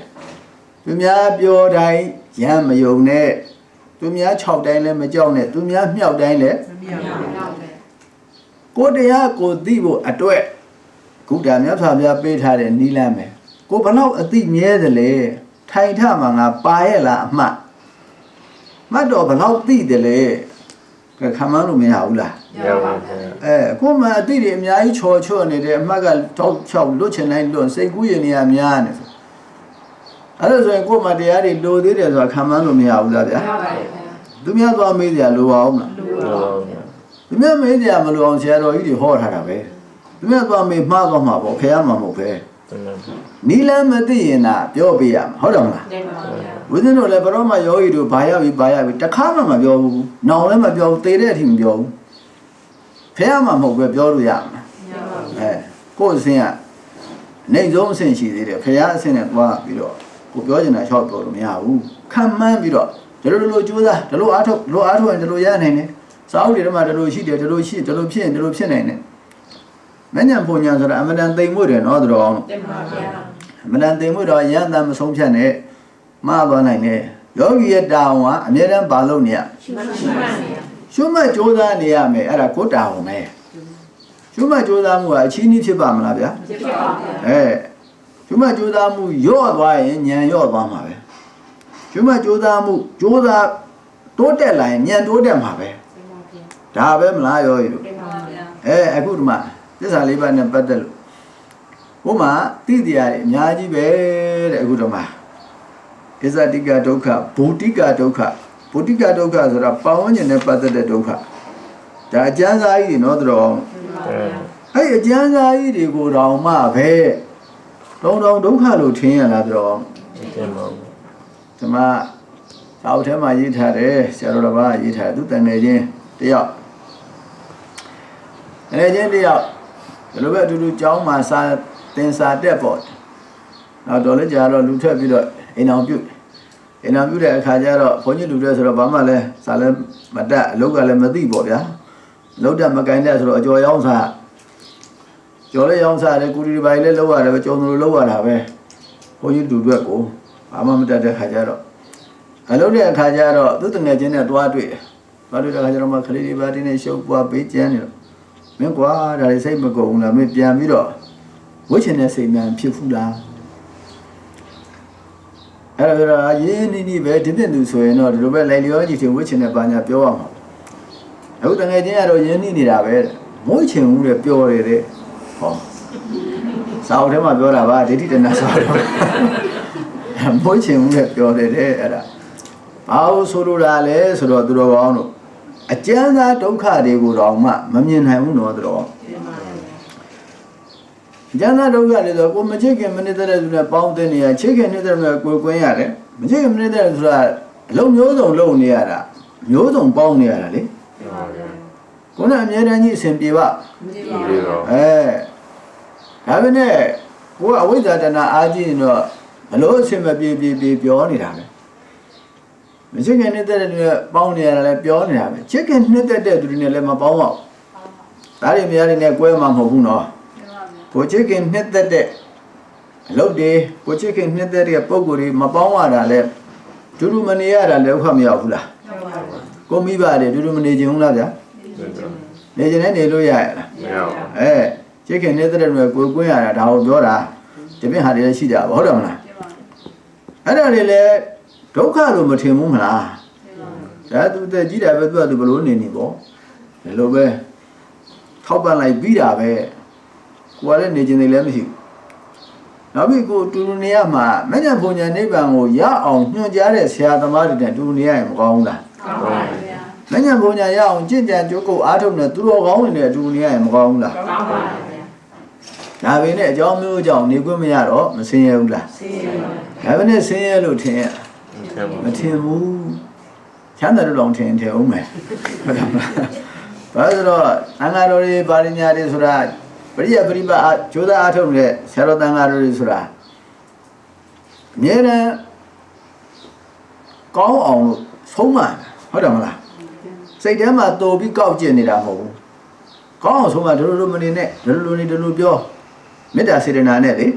A: သူများပြောတိုင်းရမ်းမယုံနဲ့သူများ6တိုင်းလည်းမကြောက်နဲ့သူများမြောက်တိုင်းလည်း
B: မမြောက်ပဲ
A: ကိုတရားကိုသိဖို့အတွက်ခုဒါမြတ်စွာဘုရားပေးထားတဲ့နိလမ်းပဲကိုဘလောက်အသိမြဲတယ်လေထိုင်ထမှာငါပါရဲ့လားအမှတ်တော့ဘလောက်သိတယ်လေ ခံမလို့မရဘူးလား
C: ရပါဗျာ
A: ကိုမှအတိတွေအများကြီးချော်ချော့နေတယ်အမှတ်ကတောက်ချောက်လွတ်ချင်တိုင်းလွတ်စိတ်ကူးရင်နေရများနေဆိုအဲ့ဒါဆိုရင်ကိုမှတရားတွေလိုသေးတယ်ဆိုတာခံမလို့မရဘူးလားဗျာ
B: ရပါတယ်ဗျာ
A: သူများသွားမေးကြလိုအောင်မလား
B: လူ
C: ရ
B: ပါ
C: ပါ
B: ဗျာ
C: ဗျာ
A: သူများမေးကြမလို့အောင်ဆရာတော်ကြီးတွေဟောထားတာပဲသူများသွားမေးမှားသွားမှာပေါ့ဖះမှာမဟုတ်ပဲ
C: တမန်
A: နီလန်းမသိရင်နာပြောပေးရမှာဟုတ်တယ်မလား
B: တင်ပါဗျာ
A: ဝိဇ္ဇင်တို့လည်းဘရောမယောဂီတို့ဘာရပြီတခါမှမပြောဘူးနောင်လည်းမပြောဘူးသေတဲ့အထိမပြောဘူးဖះမှာမဟုတ်ပဲပြောလို့ရမှာ
B: ရပါဗျာ
A: ကိုယ်အဆင်းကနေဆုံးအဆင့်ရှိသေးတယ်ဖះအဆင့်နဲ့သွားပြီးတော့ကိုပြောချင်တာချောက်ပြောလို့မရဘူးခံမှန်းပြီးတော့ဒီလိုကြိုးစားဒီလိုအားထုတ်ရင်ဒီလိုရနိုင်တယ်စာအုပ်တွေထဲမှာဒီလိုရှိတယ်ဒီလိုဖြစ်ရင်ဒီလိုဖြစ်နိုင်တယ်မဉ္ဇဉ်ပုံညာဆိုတာအမတန်သိမ်မွေ့တယ်နော်သူတော်
B: တင်ပါဗျာ
A: အမတန်သိမ်မွေ့တော့ရန်တမ်းမဆုံးဖြတ်နဲ့မှားသွားနိုင်တယ်ယောဂီရဲ့တာဝန်ကအမြဲတမ်းပါလို့နေရ
B: ရှိမှန်ဗျာ
A: ရှုမှတ်ကြိုးစားနေရမယ်အဲ့ဒါကိုတာဝန်ပဲရှုမှတ်ကြိုးစားမှုကအချင်းကြီးဖြစ်ပါမလားဗျာ
B: ဖြစ်ပါဗျာ
A: ရှုမှတ်ကြိုးစားမှုယော့သွားရင်ဉာဏ်ယော့သွားမှာပဲရှုမှတ်ကြိုးစားမှုကြိုးစားတိုးတက်လာရင်ဉာဏ်တိုးတက်မှာပဲဒါပဲမလားယောဂီတို့
B: တင်ပါဗျာ
A: အခုဒီမှာသစ္စာလေးပါးနဲ့ပတ်သက်လို့ဘုမှာသိတရားတွေအများကြီးပဲတဲ့အခုဒီမှာအစ္ဆတိကဒုက္ခဘူတိကဒုက္ခဘူတိကဒုက္ခဆိုတာပတ်ဝန်းကျင်နဲ့ပတ်သက်တဲ့ဒုက္ခဒါအကျဉ်းစားကြီးတွေနော်တော် အဲ့အကျဉ်းစားကြီးတွေကိုတောင်မှပဲတုံဒုက္ခလို့ထင်ရလားတော်
C: တင်ပါ
A: ဒီမှာစာအုပ်ထဲမှာရေးထားတယ်ဆရာတော်တစ်ပါးရေးထားသူတန်ငယ်ချင်းတယောက်ငယ်ချင်းတယောက်ဘယ်လိုပဲအတူတူကျောင်းမှာစာသင်စာတက်ပေါ့နောက်တော်လည်းကြာတော့လူထွက်ပြီးတော့အိမ်အောင်ပြုတ်တဲ့အခါကျတော့ဘုန်းကြီးလူတွေဆိုတော့ဘာမှလည်းစာလည်းမတက်အလုပ်ကလည်းမသိပေါ့ဗျာလုပ်တတ်မကင်တတ်ဆိုတော့အကျော်ရောင်းစားကျော်လေးရောင်းစားတယ်ကူရီပိုင်းလေးလောက်ရတယ်ပဲကျော်လိုလောက်ရတာပဲဘုန်းကြီးလူတွေကိုဘာမှမတတ်တဲ့ခါကျတော့အလုပ်တဲ့အခါကျတော့သူတငယ်ချင်းနဲ့တွားတွေ့တယ်တွားတွေ့တဲ့အခါကျတော့မှခလေးတွေပါတင်းနဲ့ရှုပ်ပွားပေးကျန်းနေတော့မင်းကွာဒါတွေစိတ်မကုန်ဘူးလားမင်းပြန်ပြီးတော့ဝှချင်တဲ့စိတ်များဖြစ်ဘူးလားအဲ့ဒါတော့ရင်းနှီးပဲဒီပြည့်သူဆိုရင်တော့ဒီလိုပဲလိုက်လျောကြီးထင်ဝှချင်တဲ့ဘာညာပြောရမှာအခုတငယ်ချင်းကတော့ရင်းနှီးနေတာပဲမွေးချင်ဘူးတဲ့ပြောတယ်တဲ့ဟောစာအုပ်ထဲမှာပြောတာပါဒိဋ္ဌိတဏှာစာတော့မွေးချင်ဘူးတဲ့ပြောတယ်တဲ့အဲ့ဒါဘာလို့ဆိုလိုတာလဲဆိုတော့သူတော်ကောင်းတို့အကျဉ်းသားဒုက္ခတွေကိုတော့မှမမြင်နိုင်ဘူးနော်သူတော်
B: တင်ပါဗျာ
A: ကျမ်းသာဒုက္ခတွေဆိုကိုမချစ်ခင်မနစ်တဲ့သူနဲ့ပေါင်းတဲ့နေရချစ်ခင်နေတဲ့သူနဲ့ကိုယ်ကွင်းရတယ်မချစ်ခင်မနစ်တဲ့ဆိုတာအလုံးမျိုးစုံလုပ်နေရတာမျိုးစုံပေါင်းနေရတာလေ
B: တင်ပါဗျာ
A: ကိုယ်နဲ့အမြဲတမ်းကြီးအစဉ်ပြေပါ
B: မတင်ပါဗျာ
A: ဒါပဲနဲ့ကိုယ်ကအဝိဇ္ဇာတဏအားကြီးရင်တော့ဘလို့အစဉ်မပြေပြောနေတာပဲမချစ်ခင်နေတဲ့သူနဲ့ပေါင်းနေရတာလည်းပြောနေတာပဲချစ်ခင်နေတဲ့သူတွေနဲ့လည်းမပေါင်းပါဘူးဒါတွေများနေနဲ့ကွဲမှာမဟုတ်ဘူးနော်ကိုချစ်ခင်နှစ်သက်တဲ့အလုပ်တွေကိုချစ်ခင်နှစ်သက်တဲ့ပုံကိုယ်တွေမပေါင်းရတာလဲဒုဒုမနေရတာလည်းဥခမရဘူးလား
B: တင်ပါဗျာ
A: ကိုမိပါတယ်ဒုဒုမနေခြင်းဘူးလားဗျာနေခြင်းနဲ့နေလို့ရရလား
C: မရပါ
A: ချစ်ခင်နေတဲ့တွေကိုယ်ကွင်းရတာဒါကိုပြောတာဒီပြင်ဟာတွေလည်းရှိကြပါဟုတ်တယ်မလားအဲ့ဒါတွေလည်းဒုက္ခလို့မထင်ဘူးမလားဒါသူတက်ကြီးတာပဲသူကသူဘလို့နေပေါ့ဒီလိုပဲထောက်ပံ့လိုက်ပြီးတာပဲကိုယ်ကလည်းနေခြင်းတွေလည်းမရှိဘူးနောက်ပြီးကိုတူတူနေရမှာမဉ္ဇဉ်ဘုံညာနိဗ္ဗာန်ကိုရအောင်ညွှန်ကြားတဲ့ဆရာသမားတွေနဲ့တူနေရရင်မကောင်းဘူးလား
B: ကောင်းပါဗျာ
A: မဉ္ဇဉ်ဘုံညာရအောင်ကြင်ကြံကြိုးကုပ်အားထုတ်နေသူတော်ကောင်းတွေနဲ့တူနေရရင်မကောင်းဘူးလား
B: ကောင်းပါဗျာ
A: ဒါပေမဲ့အကြောင်းမျိုးကြောင့်နေခွင့်မရတော့မဆင်းရဲဘူးလား
B: ဆေးရပါ
A: ဒါပေမဲ့ဆင်းရဲလို့ထင်ရ မထင်ဘူးချမ်းသာလို့တော့ထင်အောင်မယ်ဟုတ်တယ်မလားဘာလို့ဆိုတော့အင်္ဂါတော်တွေပါရညာတွေဆိုတာပရိယပရိပါကျိုးသားအထုတ်တဲ့ဆရာတော်တန်ဃာတော်တွေဆိုတာအမြဲတမ်းကောင်းအောင်လို့ဆုံးမဟုတ်တယ်မလားစိတ်ထဲမှာတိုးပြီးကောက်ကျင်နေတာမဟုတ်ဘူးကောင်းအောင်ဆုံးမဒလိုမနေနဲ့ဒလိုနေဒလိုပြောမေတ္တာစေတနာနဲ့လေ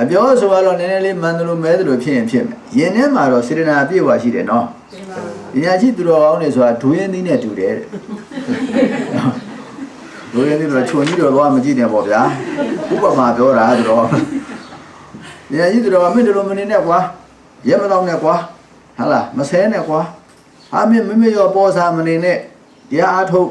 A: အပြောဆိုတော့နည်းနည်းလေးမှန်တယ်လို့မဲတယ်လို့ဖြစ်ရင်ဖြစ်မယ်ယင်ထဲမှာတော့စေတနာအပြည့်အဝရှိတယ်နော်
B: တင်ပါ
A: ပညာရှိသူတော်ကောင်းတွေဆိုတာဒွေရင်းသီးနဲ့တူတယ်တဲ့ဒွေရင်းသီးတော့ခြုံကြီးတော့သွားမကြည့်နဲ့ပေါ့ဗျာဥပမာပြောတာဆိုတော့ပညာရှိသူတော်ကမင်းတို့လိုမနေနဲ့ကွာရဲမတော့နဲ့ကွာဟာလားမဆဲနဲ့ကွာဟာမင်းမမေရောပေါ်စားမနေနဲ့ တရားအားထုတ်